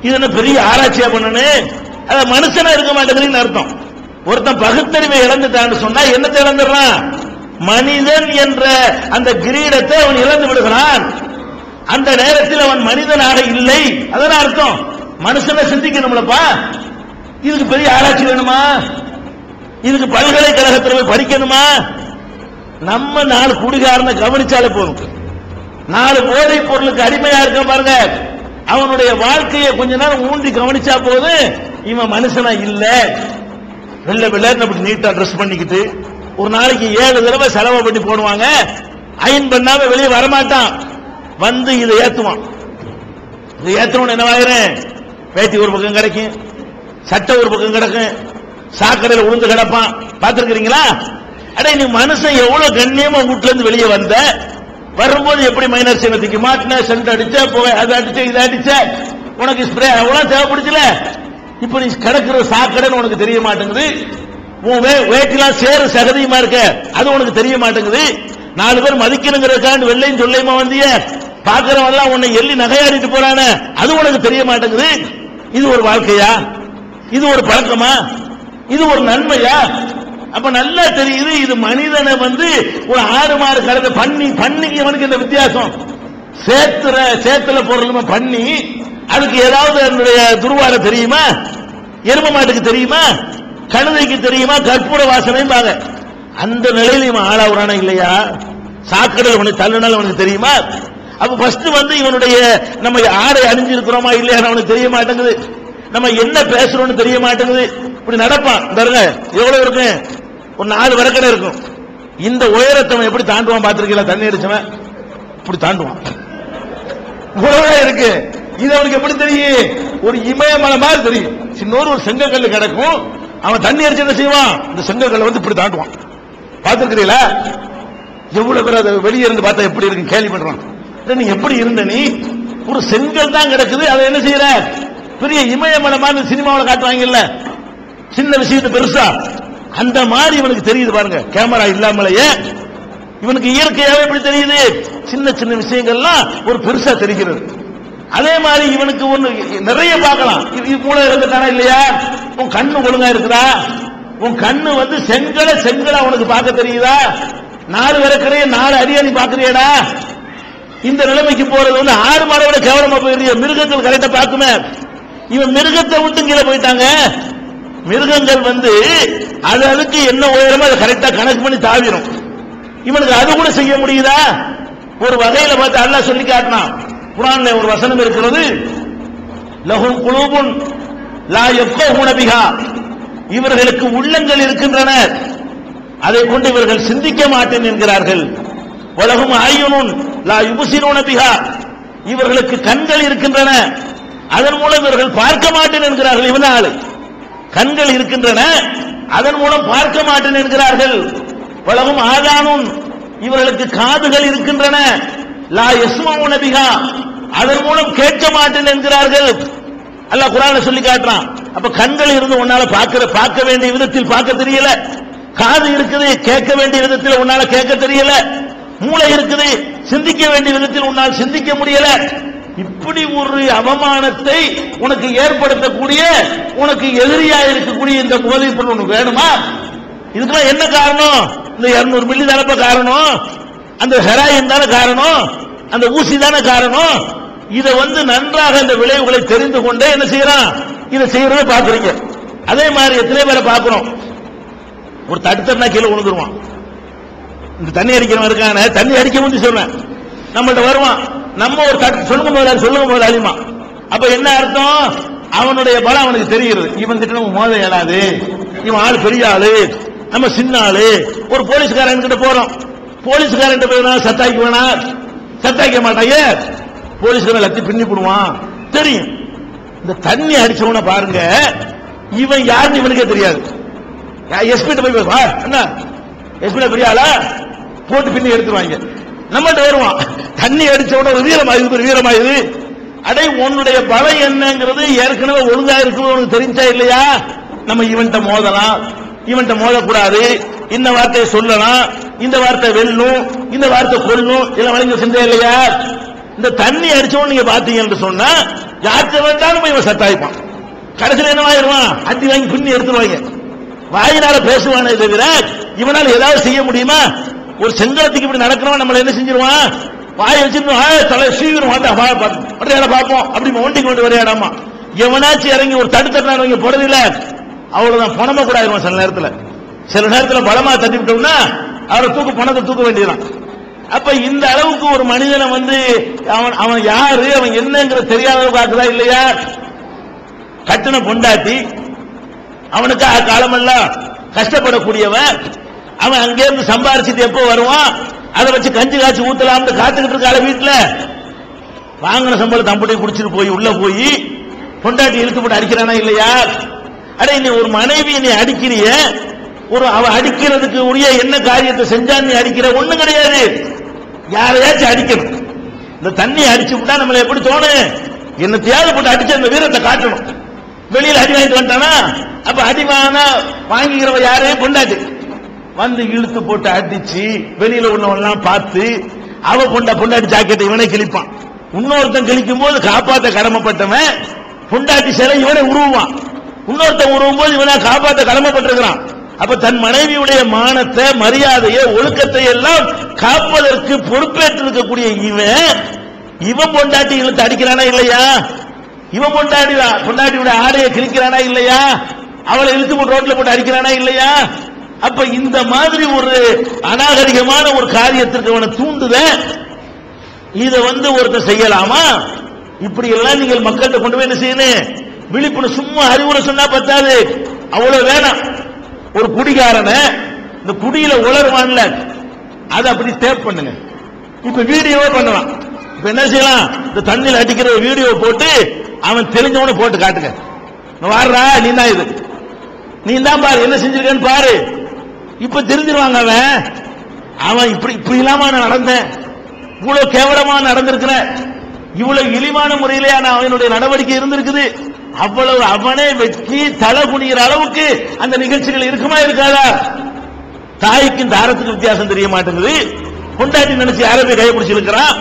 இது என்ன பெரிய ஆராய்ச்சியா பண்ணணும்? அத மனுஷனா இருக்க மாட்டேங்குதுன்னு அர்த்தம். ஒருத்தன் பகுத்தறிவை இழந்துட்டான்னு சொன்னா என்னத்தை இழந்துடுறான்? மனிதன் என்ற அந்த கிரீடத்தை அவன் இழந்து விடுகிறான். அந்த நேரத்தில் அவன் மனிதனாக இல்லை. அதான் அர்த்தம். மனுஷனை சிந்திக்கணும்லப்பா. இதுக்கு பெரிய ஆராய்ச்சி வேணுமா? இதுக்கு பல்கலைக்கழகத்தில் போய் படிக்கணுமா? நம்ம 4 குடிகாரனை கவனிச்சாலே போதும். 4 போதைப் பொருளுக்கு அடிமையா இருக்க பாருங்க, அவனுடைய வாழ்க்கையை கொஞ்ச நேரம் ஊண்டி கவனிச்சா போது இவன் மனுஷனா இல்ல. வெள்ள வெள்ளன்னு அப்படி நீட்டா ட்ரெஸ் பண்ணிக்கிட்டு ஒரு நாளைக்கு 7 தடவை செலவு பண்ணி போடுவாங்க. அயன் பண்ணாம வெளியே வரமாட்டான். வந்து இதை ஏத்துவான். இதை ஏத்தவன் என்னவாயிரும்? வேட்டி ஒரு பக்கம் கிடைக்கும், சட்டை ஒரு பக்கம் கிடக்கும், சாக்கடையில் உளுந்து கிடப்பான். பார்த்திருக்கிறீங்களா? அடே, நீ மனுஷன் எவ்வளவு கண்ணியமா வீட்டுல இருந்து வெளியே வந்த, வரும்போது எப்படி மைனர் சின்னத்துக்கு மாட்டின, சென்ட் அடிச்ச, போய் அதை அடிச்ச, இதை அடிச்ச, உனக்கு ஸ்ப்ரே அவ்வளவு தேவைப்படுச்சுல. இப்ப நீ கிடக்கிற சாக்கடைன்னு உனக்கு தெரிய மாட்டேங்குது. உன் வேட்டிலாம் சேரு சகதியுமா இருக்க, அது உனக்கு தெரிய மாட்டேங்குது. 4 பேர் மதிக்கணுங்கிறதுக்காண்டு வெள்ளையும் சொல்லையுமா வந்திய, பாக்குறவன் எல்லாம் உன்னை எள்ளி நகையாடிட்டு போறான, அது உனக்கு தெரிய மாட்டேங்குது. இது ஒரு வாழ்க்கையா? இது ஒரு பழக்கமா? இது ஒரு நன்மையா? அப்ப நல்லா தெரியுது, இது மனிதனை வந்து ஒரு 6 மாடு கடந்த பண்ணிக்கு அவனுக்கு இந்த வித்தியாசம். சேத்துல போடுறதுமா பண்ணி, அதுக்கு ஏதாவது அதனுடைய துருவாட தெரியுமா? எரும மாட்டுக்கு தெரியுமா? கழுதைக்கு தெரியுமா? கற்பூர வாசனையும் பாங்க. அந்த நிலையில இவன் ஆளாவுறானா இல்லையா? சாக்கடையில் உனக்கு தள்ளுனால அவனுக்கு தெரியுமா? அப்ப ஃபர்ஸ்ட் வந்து இவனுடைய நம்ம ஆடை அணிஞ்சிருக்கிறோமா இல்லையா அவனுக்கு தெரிய மாட்டேங்குது. நம்ம என்ன பேசுறோம்னு தெரிய மாட்டேங்குது. இப்படி நடப்பான் பாருங்க, எவ்வளவு இருக்கு? ஒரு 4 வரக்கடை இருக்கும். இந்த உயரத்தை எப்படி தாண்டுவான் பாத்திருக்கீங்களா? தண்ணி அடிச்சவன் இப்படி தாண்டுவான். இவ்வளவு இருக்கு. இது அவனுக்கு எப்படி தெரியும்? ஒரு இமயமலை மாதிரி தெரியும். சின்னொரு ஒரு செங்கக்கல்லு கிடக்கும், அவன் தண்ணி அடிச்சு என்ன செய்வான்? இந்த செங்கக்கல்லை வந்து இப்படி தாண்டுவான். பார்த்திருக்கிறீங்களா? எவ்வளவு பேர் அதை வெளியே இருந்து பார்த்தா எப்படி இருக்கு கேள்வி பண்றான். நீ எப்படி இருந்த? நீ ஒரு செங்கல் தான் கிடக்குது, அதை என்ன செய்யற? பெரிய இமயமலை மாதிரி சினிமாவில் காட்டுவாங்கல்ல, சின்ன விஷயத்தை பெருசா, அந்த மாதிரி இவனுக்கு தெரியுது பாருங்க. கேமரா இல்லாமலேயே இவனுக்கு இயற்கையாவே எப்படி தெரியுது? சின்ன சின்ன விஷயங்கள்லாம் ஒரு பெருசா தெரிகிறது. அதே மாதிரி இவனுக்கு ஒண்ணு நிறைய பார்க்கலாம். மூளை இருந்துட்டானா இல்லையா? உன் கண்ணு ஒழுங்கா இருக்குதா? உன் கண்ணு வந்து செங்கலா உனக்கு பார்க்க தெரியுதா? 4 விரக்கடைய 4 அடியா நீ பாக்குறியடா? இந்த நிலைமைக்கு போறது வந்து 6 மலை விட கேவலமா போயிருந்த மிருகங்கள் கரெக்டா பார்க்குமே. இவன் மிருகத்தை விட்டு கீழே போயிட்டாங்க. மிருகங்கள் வந்து அதுக்கு என்ன உயரமோ அதை கரெக்டா கணக்கு பண்ணி தாவிரும். இவனுக்கு அது கூட செய்ய முடியுதா? ஒரு வகையில பார்த்து அல்லாஹ் சொல்லி காட்டினான். குர்ஆன்ல ஒரு வசனம் இருக்கிறது, லஹும் குலூபுன் லா யஃகஹூன பிஹா, இவர்களுக்கு உள்ளங்கள் இருக்கின்றன, அதை கொண்டு இவர்கள் சிந்திக்க மாட்டேன் என்கிறார்கள். வலஹும் அய்யுனுன் லா யுப்சிரூன பிஹா, இவர்களுக்கு கண்கள் இருக்கின்றன, அதன் மூலம் இவர்கள் பார்க்க மாட்டேன் என்கிறார்கள். இவனால கண்கள் இருக்கின்றன, அதன் மூலம் பார்க்க மாட்டேன் என்கிறார்கள். வலஹும் ஆதானுன், இவர்களுக்கு காதுகள் இருக்கின்றன, லா யஸ்மஊன பிஹா, அதன் மூலம் கேட்க மாட்டேன் என்கிறார்கள். அல்லாஹ் குர்ஆன்ல சொல்லி காட்டுறான். அப்ப கண்கள் இருந்து உன்னால பார்க்க வேண்டிய விதத்தில் பார்க்க தெரியல, காது இருக்குது கேட்க வேண்டிய விதத்தில் உன்னால கேட்க தெரியல, மூளை இருக்குது சிந்திக்க வேண்டிய விதத்தில் உன்னால் சிந்திக்க முடியல. இப்படி ஒரு அவமானத்தை உனக்கு ஏற்படுத்தக்கூடிய, உனக்கு எதிரியா இருக்கக்கூடிய இந்த போதைப் பொருள் உனக்கு வேணுமா? இதுக்கெல்லாம் என்ன காரணம்? இந்த 200 மில்லி தானப்ப காரணம், அந்த ஹெராயின் தானே காரணம், அந்த ஊசி தானே காரணம். இதை வந்து நன்றாக இந்த விளைவுகளை தெரிந்து கொண்டே என்ன செய்யறான்? இதை செய்யறத பாக்குறீங்க. அதே மாதிரி எத்தனை பேரை பாக்குறோம், ஒரு தடுத்தா கீழே விழுந்துருவான். இந்த தண்ணி அடிக்கிறவன் இருக்கான, தண்ணி அடிக்க முடிஞ்சு சொல்றேன், நம்மள்ட்ட வருவான், நம்ம ஒரு சொல்லுங்க முதலாளிமா. அப்ப என்ன அர்த்தம்? அவனுடைய பலம் அவனுக்கு தெரிகிறது. இவன் கிட்ட நம்ம மோத இயலாது, இவன் ஆளு பெரிய ஆளு, நம்ம சின்ன ஆளு. ஒரு போலீஸ்காரன் கிட்ட போறோம், போலீஸ்காரன் போய் சத்தாக்குவானா? சத்தாக்க மாட்டாங்க. போலீஸ்காரன் எல்லாத்தையும் பின்னி போடுவான், தெரியும். இந்த தண்ணி அடிச்சவன பாருங்க, இவன் யாருன்னு இவனுக்கே தெரியாது. எஸ்பி போய் என்ன எஸ்பி பெரிய ஆளா போட்டு பின்னி எடுத்துருவாங்க. நம்மகிட்ட வருவான், தண்ணி அடிச்சவன ஒரு வீரமாயுது. அடை உன்னுடைய பலம் என்னங்கிறது ஏற்கனவே ஒழுங்கா இருக்கும் உனக்கு தெரிஞ்சா இல்லையா? நம்ம இவன்ட்ட மோதலாம், இவன்ட்ட மோதக்கூடாது, இந்த வார்த்தையை சொல்லலாம், இந்த வார்த்தை வெல்லும், இந்த வார்த்தை கொல்லும், இதெல்லாம் வழங்க செஞ்சா இல்லையா? இந்த தண்ணி அடிச்சவன் நீங்க பாத்தீங்கன்னு சொன்னா யார்கிட்ட வேண்டாலும் இவன் சத்தாய்ப்பான். கடைசியில் என்னவாயிருவான்? அடி வாங்கி பின்னி எடுத்துருவாங்க. வாயினால பேசுவானே தவிர இவனால ஏதாவது செய்ய முடியுமா? ஒரு செங்கலத்துக்கு இப்படி நடக்கிறவன் நம்மள என்ன செஞ்சிருவான்? வாயை வச்சிருந்தோம், தலை சீவிரம் பார்ப்போம், அப்படி ஒண்டி கொண்டு வரையாடாமா. எவனாச்சும் இறங்கி ஒரு தடுத்தா போடுறதில்ல, அவ்வளவுதான், பணமா கூட ஆயிடுவான். சில நேரத்தில் பலமா தட்டி விட்டோம்னா அவரை பணத்தை தூக்க வேண்டியதான். அப்ப இந்த அளவுக்கு ஒரு மனிதனை வந்து அவன் யாரு, அவன் என்னங்கிறது தெரியாத பார்க்குதா இல்லையா? கட்டண பொண்டாட்டி, அவனுக்கு காலமெல்லாம் கஷ்டப்படக்கூடியவன், அவன் அங்கிருந்து சம்பாரிச்சுட்டு எப்போ வருவான், அதை வச்சு கஞ்சி காய்ச்சி ஊத்தலாம்னு காத்துக்கிட்டு இருக்காள வீட்டுல. வாங்கின சம்பளத்தை அம்பட்டி குடிச்சிட்டு போய் உள்ள போய் பொண்டாட்டி இழுத்து போட்டு அடிக்கிறானா இல்லையா? அட நீ ஒரு மனைவி நீ அடிக்கிறிய, ஒரு அவ அடிக்கிறதுக்கு உரிய என்ன காரியத்தை செஞ்சா நீ அடிக்கிற? ஒண்ணும் கிடையாது. யாரையாச்சும் அடிக்கணும். இந்த தண்ணி அடிச்சு விட்டா நம்மள எப்படி தோணும்? என்ன தேவை போட்டு அடிச்ச அந்த வீரத்தை காட்டணும். வெளியில அடி வாங்கிட்டு வந்துட்டானா, அப்ப அடிவான வாங்கிக்கிறவ யாரு? பொண்டாட்டி. வந்து இழுத்து போட்டு அடிச்சு வெளியில உள்ளவெல்லாம் பார்த்து அவ பொண்டாட்டி ஜாக்கெட்டை இவனை கிழிப்பான். இன்னொருத்தன் கிழிக்கும் போது காப்பாற்ற கடமைப்பட்டவன் பொண்டாட்டி சிலை இவனை உருவான். இன்னொருத்தன் உருவும் போது இவனை காப்பாற்ற கடமைப்பட்டிருக்கிறான். அப்ப தன் மனைவியுடைய மானத்தை, மரியாதையை, ஒழுக்கத்தை எல்லாம் காப்பதற்கு பொறுப்பேற்றிருக்கக்கூடிய இவன் பொண்டாட்டி இழுத்து அடிக்கிறானா இல்லையா? இவன் பொண்டாட்டியுடைய ஆடையை கிழிக்கிறானா இல்லையா? அவளை இழுத்து போட்டு ரோட்ல போட்டு அடிக்கிறானா இல்லையா? அப்ப இந்த மாதிரி ஒரு அநாகரிகமான ஒரு காரியத்திற்கு அவனை தூண்டுத. இதை வந்து ஒருத்தர் செய்யலாமா? இப்படி எல்லாம் நீங்கள் மக்கள்கிட்ட கொண்டு போய் என்ன செய்யணும்? விழிப்புணர்வு. சும்மா அறிவுரை சொன்னா பத்தாது, அவ்வளவு வேணாம். ஒரு குடிகாரனை இந்த குடியில உளருவான்ல, அதை அப்படி டேப் பண்ணுங்க. இப்ப வீடியோவே பண்ணலாம். இப்ப என்ன செய்யலாம்? இந்த தண்ணியில் அடிக்கிற வீடியோ போட்டு அவன் தெரிஞ்சவனை போட்டு காட்டுங்க. வாடுறா, நீ தான் இது, நீ தான் பாரு என்ன செஞ்சிருக்கேன்னு பாரு. இப்ப தெரிஞ்சிருவாங்க அவன் இப்படி இல்லாம நான் நடந்தேன், இவ்வளவு கேவலமா நடந்திருக்கிறேன், இவ்வளவு இழிவான முறையிலே அவனுடைய நடவடிக்கை இருந்திருக்குது. அவ்வளவு அவனே வெற்றி தலை குனிகிற அளவுக்கு அந்த நிகழ்ச்சிகள் இருக்குமா இருக்காதா? தாய்க்கும் தாரத்துக்கு வித்தியாசம் தெரிய மாட்டேங்குது. பொண்டாட்டி நினைச்சு யாரை போய் கையை பிடிச்சிருக்கிறான்,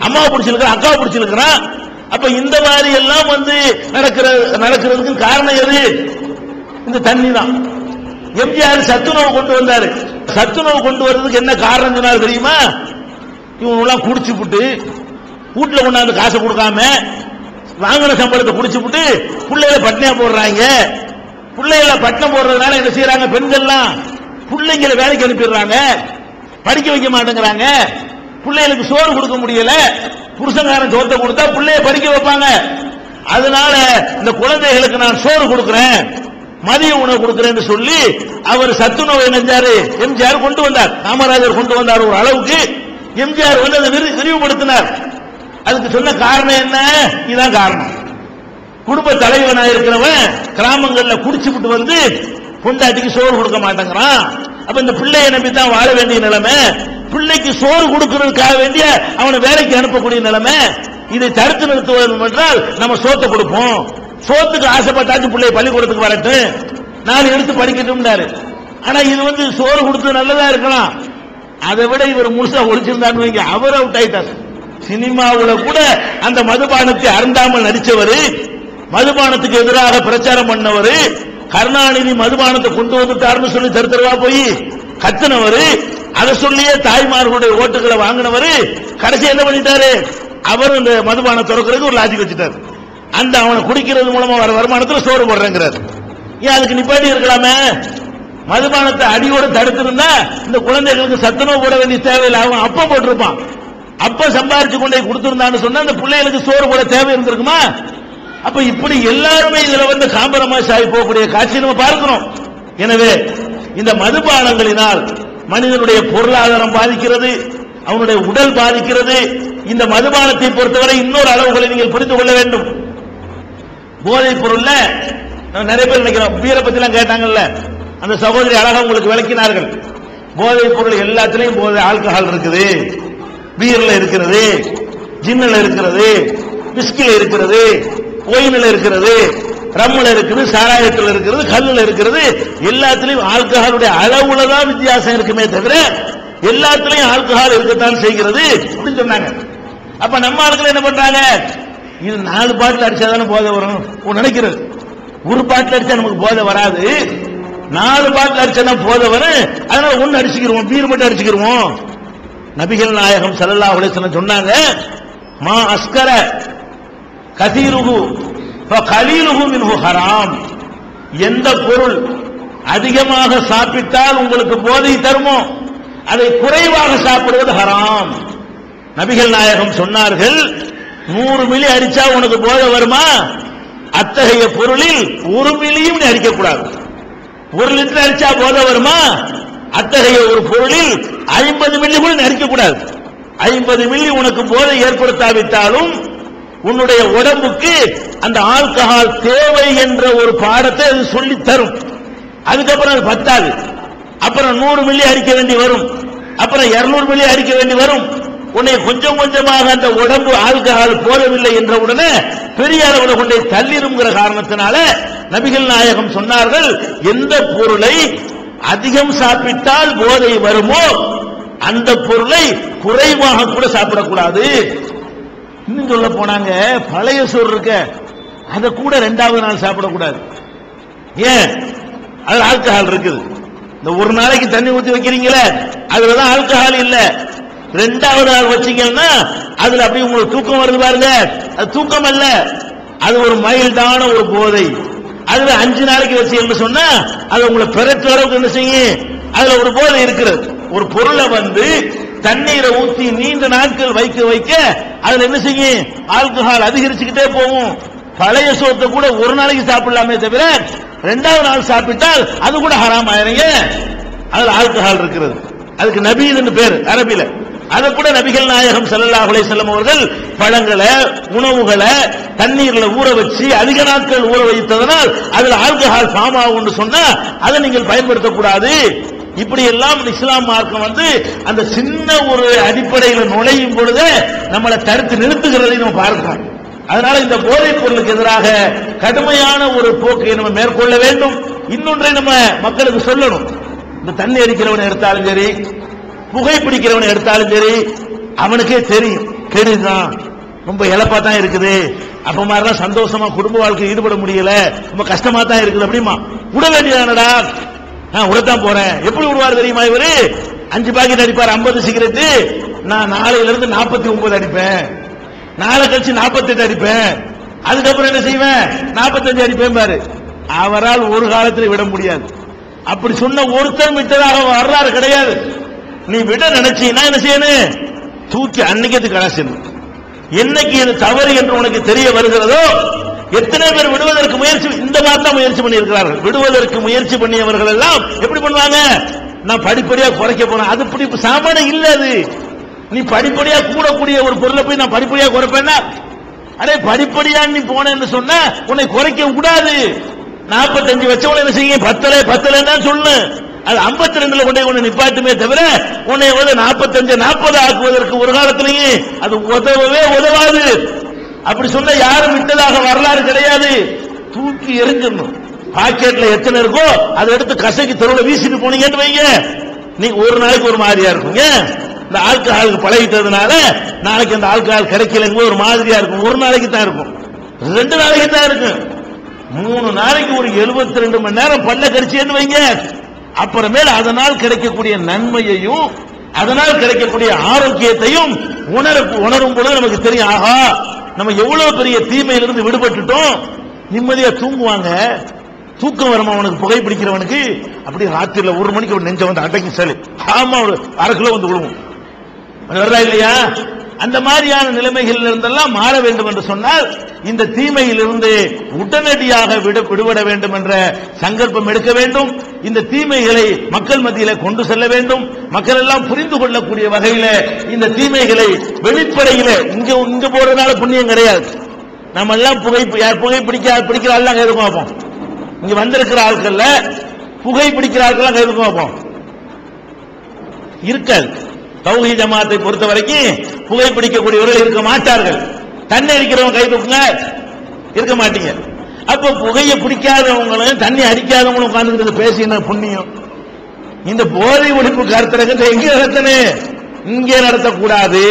அம்மாவை பிடிச்சிருக்கிறான், அக்காவை பிடிச்சிருக்கிறான். அப்ப இந்த மாதிரி எல்லாம் நடக்கிறதுக்கு காரணம் எது? இந்த தண்ணி தான். எம்ஜிஆர் சத்துணவு கொண்டு வந்தாரு. சத்துணவு கொண்டு வர்றதுக்கு என்ன காரணம் சொன்னாரு தெரியுமா? இவங்க எல்லாம் குடிச்சு விட்டு வீட்டுல கொண்டாந்து காசை கொடுக்காம வாங்கின சம்பளத்தை குடிச்சு விட்டு பிள்ளைகளை பட்டினியா போடுறாங்க. பிள்ளைகளை பட்டினம் போடுறதுனால என்ன செய்யறாங்க? பெண்கள்லாம் பிள்ளைங்களை வேலைக்கு அனுப்பிடுறாங்க, படிக்க வைக்க மாட்டேங்கிறாங்க. பிள்ளைகளுக்கு சோறு கொடுக்க முடியல. புருஷங்காரன் சோத்தை கொடுத்தா பிள்ளைய படிக்க வைப்பாங்க. அதனால இந்த குழந்தைகளுக்கு நான் சோறு கொடுக்கிறேன், மதிய உணவு கொடுக்கிறேன்னு சொல்லி அவர் சத்துணவை நெஞ்சாரு எம்ஜிஆர் கொண்டு வந்தார். காமராஜர் கொண்டு வந்தார். ஒரு அளவுக்கு எம்ஜிஆர் வந்து அதை விரிவுபடுத்தினார். அதுக்கு சொன்ன காரணம் என்ன? இதுதான் காரணம். குடும்ப தலைவனாக இருக்கிறவன் கிராமங்கள்ல குடிச்சு விட்டு வந்து பொண்டாட்டிக்கு சோறு கொடுக்க மாட்டேங்கிறான். அப்ப இந்த பிள்ளையை நம்பி தான் வாழ வேண்டிய நிலைமை. பிள்ளைக்கு சோறு கொடுக்கிறதுக்காக வேண்டிய அவனை வேலைக்கு அனுப்பக்கூடிய நிலைமை. இதை தடுத்து நிறுத்துவது என்றால் நம்ம சோத்தை கொடுப்போம். சோத்துக்கு ஆசைப்பட்டாச்சு பிள்ளை பள்ளிக்கூடத்துக்கு வரட்டும், நான் எடுத்து படிக்கட்டும். ஆனா இது வந்து சோறு கொடுத்து நல்லதா இருக்கலாம். அதை விட இவர் முழுசா ஒழிச்சிருந்தான்னு வைங்க, அவர் அவுட் ஆயிட்டார். சினிமாவுல கூட அந்த மதுபானத்தை அருந்தாமல் நடிச்சவர், மதுபானத்துக்கு எதிராக பிரச்சாரம் பண்ணவர், கருணாநிதி மதுபானத்தை கொண்டு வந்துட்டாருன்னு சொல்லி தெருவா போய் கத்தினவர், அதை சொல்லியே தாய்மார்களுடைய ஓட்டுகளை வாங்கினவர், கடைசி என்ன பண்ணிட்டாரு? அவர் இந்த மதுபானம் திறக்கிறதுக்கு ஒரு லாஜிக் வச்சுட்டார். அந்த அவனை குடிக்கிறது மூலமா வர வருமானத்தில் சோறு போடுறேங்கிறார். ஏன் அதுக்கு நிப்பாட்டி இருக்கலாமே? மதுபானத்தை அடியோடு தடுத்திருந்தா இந்த குழந்தைகளுக்கு சத்துணவு போட வேண்டிய தேவையில்லை. அவன் அப்ப போட்டிருப்பான். அப்ப சம்பாரிச்சு கொண்டே கொடுத்திருந்தான்னு சொன்னா அந்த பிள்ளைகளுக்கு சோறு போட தேவை இருந்திருக்குமா? அப்ப இப்படி எல்லாருமே இதுல வந்து காம்பரமைஸ் ஆகி போகக்கூடிய காட்சி நம்ம பார்க்கிறோம். எனவே இந்த மதுபானங்களினால் மனிதனுடைய பொருளாதாரம் பாதிக்கிறது, அவனுடைய உடல் பாதிக்கிறது. இந்த மதுபானத்தை பொறுத்தவரை இன்னொரு அளவுகளை நீங்கள் புரிந்து கொள்ள வேண்டும். போதைப் பொருள்ல நிறைய பேர் நினைக்கிறோம், பீரை பத்தி எல்லாம் கேட்டாங்கல்ல, அந்த சகோதரி அழகா உங்களுக்கு விளக்கினார்கள். போதைப் பொருள் எல்லாத்திலையும் போதை ஆல்கஹால் இருக்குது, பீர்ல இருக்கிறது, ஜின்னில் இருக்கிறது, விஸ்கில இருக்கிறது, ஒயினில் இருக்கிறது, ரம்மில் இருக்குது, சாராயத்தில் இருக்கிறது, கல்லில் இருக்கிறது. எல்லாத்திலையும் ஆல்கஹாலுடைய அளவுல தான் வித்தியாசம் இருக்குமே தவிர எல்லாத்திலையும் ஆல்கஹால் இருக்கத்தான் செய்கிறது அப்படின்னு சொன்னாங்க. அப்ப நம்ம ஆட்கள் என்ன பண்றாங்க? இது 4 பாட்டில் அடிச்சாதானே போதை வரும் நினைக்கிறது. ஒரு பாட்டில் அடிச்சா நமக்கு போதை வராது, 4 பாட்டில் அடிச்சா போதை வரும். அதனால ஒன்னு அடிச்சுக்கிருவோம், பீர் மட்டும் அடிச்சுக்கிருவோம். நபிகள் நாயகம் ஸல்லல்லாஹு அலைஹி வஸல்லம் சொன்னாங்க, மா அஸ்கர கதீருஹு ஃபகலீலுஹு மின்ஹு ஹராம். எந்த பொருள் அதிகமாக சாப்பிட்டால் உங்களுக்கு போதை தருமோ அதை குறைவாக சாப்பிடுவது ஹராம். நபிகள் நாயகம் சொன்னார்கள், 100 மில்லி அடிச்சா உனக்கு போதை வருமா? அத்தகைய பொருளில் 1 மில்லியும் அடிக்கக்கூடாது. 1 லிட்டர் அடிச்சா போதை வருமா? அத்தகைய ஒரு பொருளில் 50 மில்லி கூட அடிக்கக்கூடாது. 50 மில்லி உனக்கு போதை ஏற்படுத்தாவிட்டாலும் உன்னுடைய உடம்புக்கு அந்த ஆல்கஹால் தேவை என்ற ஒரு பாடத்தை அது சொல்லி தரும். அதுக்கப்புறம் அது பத்தாது. அப்புறம் 100 மில்லி அடிக்க வேண்டி வரும், அப்புறம் 200 மில்லி அடிக்க வேண்டி வரும். உன்னை கொஞ்சம் கொஞ்சமாக அந்த உடம்பு ஆல்கஹால் போதவில்லை என்ற உடனே பெரிய அளவில் கொண்டே தள்ளிருங்கிற காரணத்தினால நபிகள் நாயகம் சொன்னார்கள், எந்த பொருளை அதிகம் சாப்பிட்டால் போதை வருமோ அந்த பொருளை குறைவாக கூட சாப்பிடக்கூடாது. இன்னும் சொல்ல போனாங்க, பழைய சோறு இருக்க அதை கூட 2வது நாள் சாப்பிடக்கூடாது. ஏன்? அது ஆல்கஹால் இருக்குது. இந்த ஒரு நாளைக்கு தண்ணி ஊற்றி வைக்கிறீங்களே அதுலதான் ஆல்கஹால் இல்ல. 2வது நாள் வச்சீங்கன்னா அதுல அப்படி உங்களுக்கு தூக்கம் வருது பாருங்க, அது தூக்கம் அல்ல, அது ஒரு மைல்டான ஒரு போதை. அதுல 5 நாளைக்கு வச்சீங்கன்னு சொன்னா அது உங்களை பிறகு அளவுக்கு என்ன செய்யும், அதுல ஒரு போதை இருக்கிறது. ஒரு பொருளை வந்து தண்ணீரை ஊற்றி நீண்ட நாட்கள் வைக்க வைக்க அதுல என்ன செய்யும், ஆல்கஹால் அதிகரிச்சுக்கிட்டே போகும். பழைய சோத்தை கூட ஒரு நாளைக்கு சாப்பிடலாமே தவிர 2வது நாள் சாப்பிட்டால் அது கூட ஹராம் ஆயிருங்க. அதுல ஆல்கஹால் இருக்கிறது. அதுக்கு நபீதுன்னு பேரு அரபில. அதை கூட நபிகள் நாயகம் ஸல்லல்லாஹு அலைஹி வஸல்லம் அவர்கள் பழங்களை உணவுகளை தண்ணீர்ல ஊற வச்சு அதிக நாட்கள் ஊற வைத்ததனால் அதுல ஆல்கஹால் ஃபார்ம் ஆகும்னு சொன்னா அதை நீங்கள் பயன்படுத்தக்கூடாது. இப்படி எல்லாம் இஸ்லாம் மார்க்கம் வந்து அந்த சின்ன ஒரு அடிப்படையில் நுழையும் பொழுது நம்மளை தடுத்து நிறுத்துகிறதை நம்ம பார்க்கிறோம். அதனால இந்த போதைப் பொருளுக்கு எதிராக கடுமையான ஒரு போக்கை நம்ம மேற்கொள்ள வேண்டும். இன்னொன்றை நம்ம மக்களுக்கு சொல்லணும். இந்த தண்ணி அடிக்கிறவனை எடுத்தாலும் சரி, புகைப்பிடிக்கிறவனை எடுத்தாலும் சரி அவனுக்கே தெரியும் கெடுதான், ரொம்ப இழப்பா தான் இருக்குது, அப்ப மாதிரிலாம் சந்தோஷமா குடும்ப வாழ்க்கை ஈடுபட முடியல, ரொம்ப கஷ்டமா தான் இருக்குது அப்படிமா விட வேண்டியதானடா. விடத்தான் போறேன். எப்படி விடுவார் தெரியுமா இவரு? 5 பாக்கெட் அடிப்பார், 50 சிகரெட்டு. நான் நாளையில இருந்து 49 அடிப்பேன், நாளை கழிச்சு 48 அடிப்பேன், அதுக்கப்புறம் என்ன செய்வேன் 45 அடிப்பேன் பாரு. அவரால் ஒரு காலத்தில் விட முடியாது. அப்படி சொன்ன ஒருத்தர் விட்டதாக வரலாறு கிடையாது. நீ விட நினைச்சீங்கன்னா என்ன செய்யணும்? தூக்கி அன்னைக்கு கலாசிடணும். என்னைக்கு இது தவறு என்று உனக்கு தெரிய வருகிறதோ, எத்தனை பேர் விடுவதற்கு முயற்சி இந்த மாதிரி தான் முயற்சி பண்ணி இருக்கிறார்கள். விடுவதற்கு முயற்சி பண்ணியவர்கள் எல்லாம் எப்படி பண்ணுவாங்க? நான் படிப்படியா குறைக்க போறேன். அது இப்படி சாமானிய இல்ல. அது நீ படிப்படியா கூடக்கூடிய ஒரு பொருளை போய் நான் படிப்படியா குறைப்பேன்னா, அடே படிப்படியா நீ போனேன்னு சொன்ன உன்னை குறைக்க கூடாது. 45 வச்சவன என்ன செய்ய? பத்தலைன்னு சொல்லு. அது 52 கொண்டு நிப்பாட்டுமே தவிர உன்னை 45 40 ஆக்குவதற்கு ஒரு காலத்திலேயே அது உதவவே உதவாது. அப்படி சொன்ன யாரும் விட்டதாக வரலாறு கிடையாது. தூக்கி எரிஞ்சிடணும். பாக்கெட்ல எத்தனை இருக்கோ அதை எடுத்து கசைக்கு தெருவில் வீசிட்டு போனீங்கன்னு வைங்க, நீ ஒரு நாளைக்கு ஒரு மாதிரியா இருக்குங்க. இந்த ஆல்கஹாலுக்கு பழகிட்டதுனால நாளைக்கு அந்த ஆல்கஹால் கிடைக்கலங்க ஒரு மாதிரியா இருக்கும். ஒரு நாளைக்கு தான் இருக்கும், 2 நாளைக்கு தான் இருக்கும், 3 நாளைக்கு ஒரு 72 மணி நேரம் பல்ல கடிச்சேன்னு வைங்க. அப்புறமேல் அதனால் கிடைக்கக்கூடிய நன்மையையும் அதனால் கிடைக்கக்கூடிய ஆரோக்கியத்தையும் உணரும் பொழுது நமக்கு தெரியும், ஆஹா நம்ம எவ்வளவு பெரிய தீமையிலிருந்து விடுபட்டுட்டோம். நிம்மதியா தூங்குவாங்க. தூக்கம் வருமா அவனுக்கு? புகைப்பிடிக்கிறவனுக்கு அப்படி ராத்திரில 1 மணிக்கு ஒரு நெஞ்ச வந்து அடக்கி செலு, ஆமா ஒரு 1/2 கிலோ வந்து விழுவும் இல்லையா? அந்த மாதிரியான நிலைமைகள் இருந்தெல்லாம் மாற வேண்டும் என்று சொன்னால் இந்த தீமையிலிருந்து உடனடியாக விடுபட வேண்டும் என்ற சங்கல்பம் எடுக்க வேண்டும். இந்த தீமைகளை மக்கள் மத்தியில கொண்டு செல்ல வேண்டும். மக்கள் எல்லாம் புரிந்து கொள்ளக்கூடிய வகையில இந்த தீமைகளை வெளிப்படையில இங்க போறதுனால புண்ணியம் கிடையாது. நம்ம எல்லாம் பிடிக்கிற ஆள் கைது பார்ப்போம். இங்க வந்திருக்கிற ஆட்கள் புகைப்பிடிக்கிற ஆட்கள் கைது பார்ப்போம் இருக்காது. தௌஹீத் ஜமாத்தை பொறுத்த வரைக்கும் புகைப்பிடிக்கக்கூடியவர்கள் இருக்க மாட்டார்கள். தண்ணி அடிக்கிறவங்க கை தூக்குங்க, இருக்க மாட்டீங்க. அப்ப புகையை பிடிக்காதவங்களும் தண்ணி அடிக்காதவங்களும் உட்கார்ந்து பேசின புண்ணியம். இந்த போதை ஒழிப்பு கருத்தரங்கத்தை எங்க நடத்தணும்? இங்கே நடத்தக்கூடாது.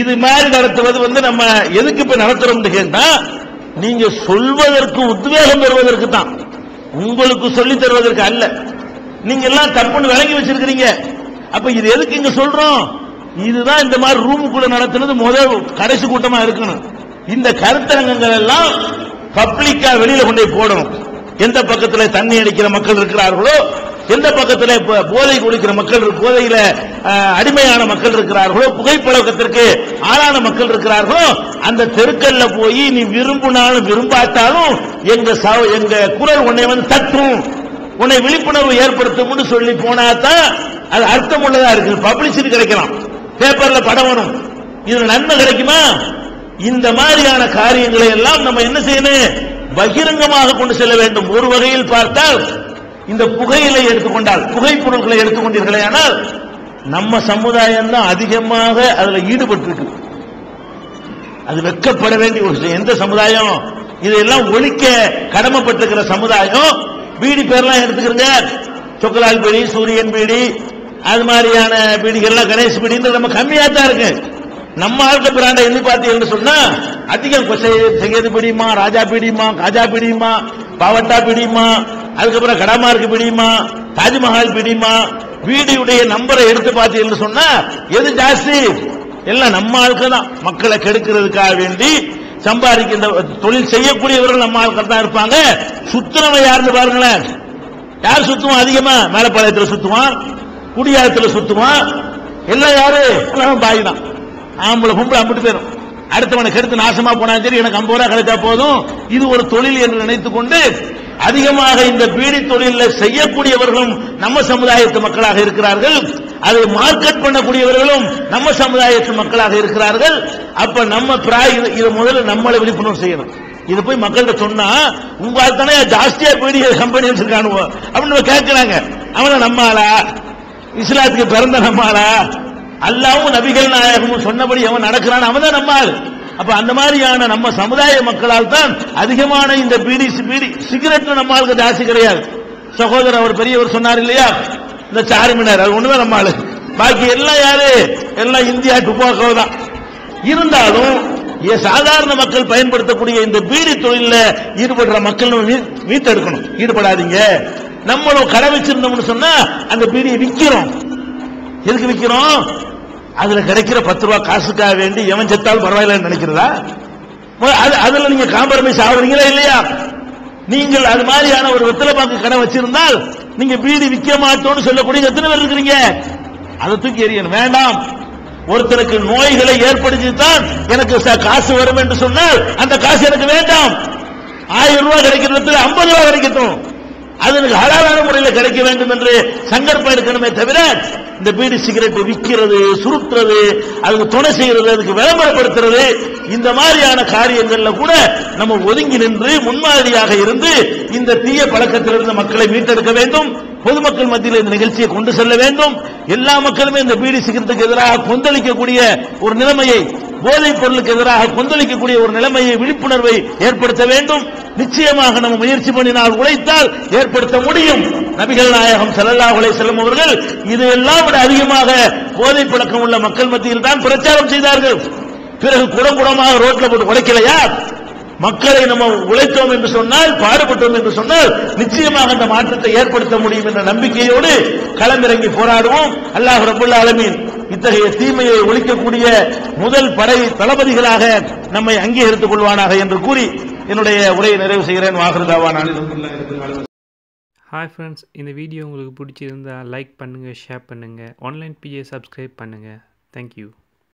இது மாதிரி நடத்துவது நம்ம எதுக்கு இப்ப நடத்துறோம் கேட்டா, நீங்க சொல்வதற்கு உத்வேகம் பெறுவதற்கு தான், உங்களுக்கு சொல்லித் தருவதற்கு அல்ல. நீங்க எல்லாம் தப்புன்னு விளங்கி வச்சிருக்கிறீங்க. அப்ப இது எதுக்கு இங்க சொல்றோம்? இதுதான் இந்த மாதிரி ரூமுக்குள்ள நடத்துனது முதல் கடைசி கூட்டமா இருக்கணும். இந்த கருத்தரங்கங்கள் எல்லாம் பப்ளிக்கா வெளியில கொண்டு போடணும். எந்த பக்கத்துல தண்ணி அடிக்கிற மக்கள் இருக்கிறார்களோ, எந்த பக்கத்துல போதை குடிக்கிற மக்கள், போதையில அடிமையான மக்கள் இருக்கிறார்களோ, புகைப்பழக்கத்திற்கு ஆளான மக்கள் இருக்கிறார்களோ, அந்த தெருக்கல்ல போய் நீ விரும்பினாலும் விரும்பாட்டாலும் எங்க குரல் உன்னை வந்து தட்டும், உன்னை விழிப்புணர்வு ஏற்படுத்தும் சொல்லி போனாதான் அது அர்த்தம் உள்ளதா இருக்கு. பப்ளிசிட்டி கிடைக்கலாம், பேப்பர்ல படம் வரும், இதுல நன்மை கிடைக்குமா? இந்த மாதிரியான காரியங்களை எல்லாம் நம்ம என்ன செய்யணும்? பகிரங்கமாக கொண்டு செல்ல வேண்டும். ஒரு வகையில் பார்த்தால் இந்த புகையிலை எடுத்துக்கொண்டால், புகைப்பொருட்களை எடுத்துக்கொண்டீர்களே, ஆனால் நம்ம சமுதாயம் தான் அதிகமாக அதுல ஈடுபட்டு இருக்கு. அது வெட்கப்பட வேண்டிய ஒரு விஷயம். எந்த சமுதாயம் இதெல்லாம் ஒழிக்க கடமைப்பட்டிருக்கிற சமுதாயம். பீடி பேர்லாம் எடுத்துக்கிறங்க, சொக்கலால் பீடி, சூரியன் பீடி, அது மாதிரியான பீடிகள்லாம் கணேஷ் பீடி நம்ம கம்மியா தான் இருக்கு. நம்ம ஆளுக்கு பிராண்ட எண்ணி பார்த்தீங்கன்னு சொன்னா அதிகம் செய்யது பிடிமா, ராஜா பிடிமா, காஜா பிடிமா, பாவட்டா பிடிமா, அதுக்கப்புறம் கடமாருக்கு பிடிமா, தாஜ்மஹால் பிடிமா, வீடியுடைய நம்பரை எடுத்து பார்த்தீங்கன்னு சொன்னா எது ஜாஸ்தி? எல்லாம் நம்ம ஆளுக்கு தான். மக்களை கெடுக்கிறதுக்காக வேண்டி சம்பாதிக்கின்ற தொழில் செய்யக்கூடியவர்கள் நம்ம ஆட்கள் தான் இருப்பாங்க. சுத்துறவன் யாருன்னு பாருங்களேன். யார் சுத்துவான் அதிகமா? மேலப்பாளையத்தில் சுத்துவான், குடியாரத்தில் சுத்துவான். எல்லாம் யாரு? பாய் தான். ஆம்பளை பொம்பளை அம்பிட்டு பேரும். அடுத்தவனை கெடுத்து நாசமா போனா சரி, எனக்கு 50 ரூபாய் கிடைச்சா போதும், இது ஒரு தொழில் என்று நினைத்துக் கொண்டு அதிகமாக இந்த பீடி தொழில செய்யக்கூடியவர்களும் நம்ம சமுதாயத்து மக்களாக இருக்கிறார்கள். அதை மார்க்கெட் பண்ணக்கூடியவர்களும் நம்ம சமுதாயத்து மக்களாக இருக்கிறார்கள். அப்ப நம்ம இதை முதல்ல நம்மளை விழிப்புணர்வு செய்யணும். இது போய் மக்கள்கிட்ட சொன்னா உங்க தானே ஜாஸ்தியா பீடி கம்பெனி வச்சிருக்கானுவோ அப்படின்னு கேட்கிறாங்க. அவனை நம்மாளா? இஸ்லாத்துக்கு பிறந்த நம்மாளா? அல்லாவும் நபிகள் நாயகமும் சொன்னபடி அவன் நடக்கிறான், அவன் தான் நம்மாள். அப்ப அந்த மாதிரியான நம்ம சமுதாய மக்களால் தான் அதிகமான இந்த பீடி சிகரெட் நம்மளுக்கு ஜாஸ்தி கிடையாது. சகோதரர் அவர் பெரியவர் சொன்னார் இல்லையா, இந்த சார்மினார் அது ஒண்ணுதான் நம்மாளு. பாக்கி எல்லாம் யாரு? எல்லாம் இந்தியா டுபாக்கோ தான். இருந்தாலும் சாதாரண மக்கள் பயன்படுத்தக்கூடிய இந்த பீடி தொழில ஈடுபடுற மக்கள் மீட்டெடுக்கணும். ஈடுபடாதீங்க. நம்மளும் கடை வச்சிருந்தோம்னு சொன்னா அந்த பீடியை விக்கிறோம். எதுக்கு விக்கிறோம்? அதுல கிடைக்கிற 10 ரூபாய் காசுக்காக வேண்டி எவன் செத்தாலும் பரவாயில்லைன்னு நினைக்கிறதா? அதுல நீங்க காம்ப்ரமைஸ் ஆகுறீங்களா இல்லையா? நீங்கள் அது மாதிரியான ஒரு வெத்தலை பாக்கு கடை வச்சிருந்தால் நீங்க பீடி விற்க மாட்டோம்னு சொல்லக்கூடிய எத்தனை பேர் இருக்கிறீங்க? அதை தூக்கி எறியணும். வேண்டாம். ஒருத்தருக்கு நோய்களை ஏற்படுத்தித்தான் எனக்கு காசு வரும் என்று சொன்னால் அந்த காசு எனக்கு வேண்டாம். 1000 ரூபாய் கிடைக்கிறதுல 50 ரூபாய் கிடைக்கட்டும். அது எனக்கு ஹலாலான முறையில் கிடைக்க வேண்டும் என்று சங்கற்பம் எடுக்கணுமே தவிர இந்த பீடி சிகரெட் விற்கிறது, சுருட்டுறது, அதுக்கு துணை செய்கிறது, அதுக்கு விளம்பரப்படுத்துறது, இந்த மாதிரியான காரியங்கள்ல கூட நம்ம ஒதுங்கி நின்று முன்மாதிரியாக இருந்து இந்த தீய பழக்கத்திலிருந்து மக்களை மீட்டெடுக்க வேண்டும். பொதுமக்கள் மத்தியில் இந்த நிகழ்ச்சியை கொண்டு செல்ல வேண்டும். எல்லா மக்களுமே இந்த பீடி சிகரெட்டுக்கு எதிராக கொந்தளிக்கக்கூடிய ஒரு நிலைமையை, போதைப் பொருளுக்கு எதிராக கொந்தளிக்கக்கூடிய ஒரு நிலைமையை, விழிப்புணர்வை ஏற்படுத்த வேண்டும். நிச்சயமாக நம்ம முயற்சி பண்ணினால், உழைத்தால் ஏற்படுத்த முடியும். நபிகள் நாயகம் ஸல்லல்லாஹு அலைஹி வஸல்லம் அவர்கள் இதெல்லாம் விட அதிகமாக போதை பழக்கம் உள்ள மக்கள் மத்தியில் தான் பிரச்சாரம் செய்தார்கள். பிறகு குடமாக ரோட்ல போட்டு உடைக்கலையா? மக்களை நம்ம உழைத்தோம் என்று சொன்னால், பாடுபட்டோம் என்று சொன்னால் நிச்சயமாக அந்த மாற்றத்தை ஏற்படுத்த முடியும் என்ற நம்பிக்கையோடு களமிறங்கி போராடுவோம். அல்லாஹ் ரப்பல் ஆலமீன் இத்தகைய தீமையை ஒழிக்கக்கூடிய முதல் படை தளபதிகளாக நம்மை அங்கீகரித்துக் கொள்வானாக என்று கூறி என்னுடைய உரையை நிறைவு செய்கிறேன். ஹாய் ஃப்ரெண்ட்ஸ், இந்த வீடியோ உங்களுக்கு பிடிச்சிருந்தா லைக் பண்ணுங்கள், ஷேர் பண்ணுங்கள், ஆன்லைன் பிஏ சப்ஸ்கிரைப் பண்ணுங்கள். தேங்க்யூ.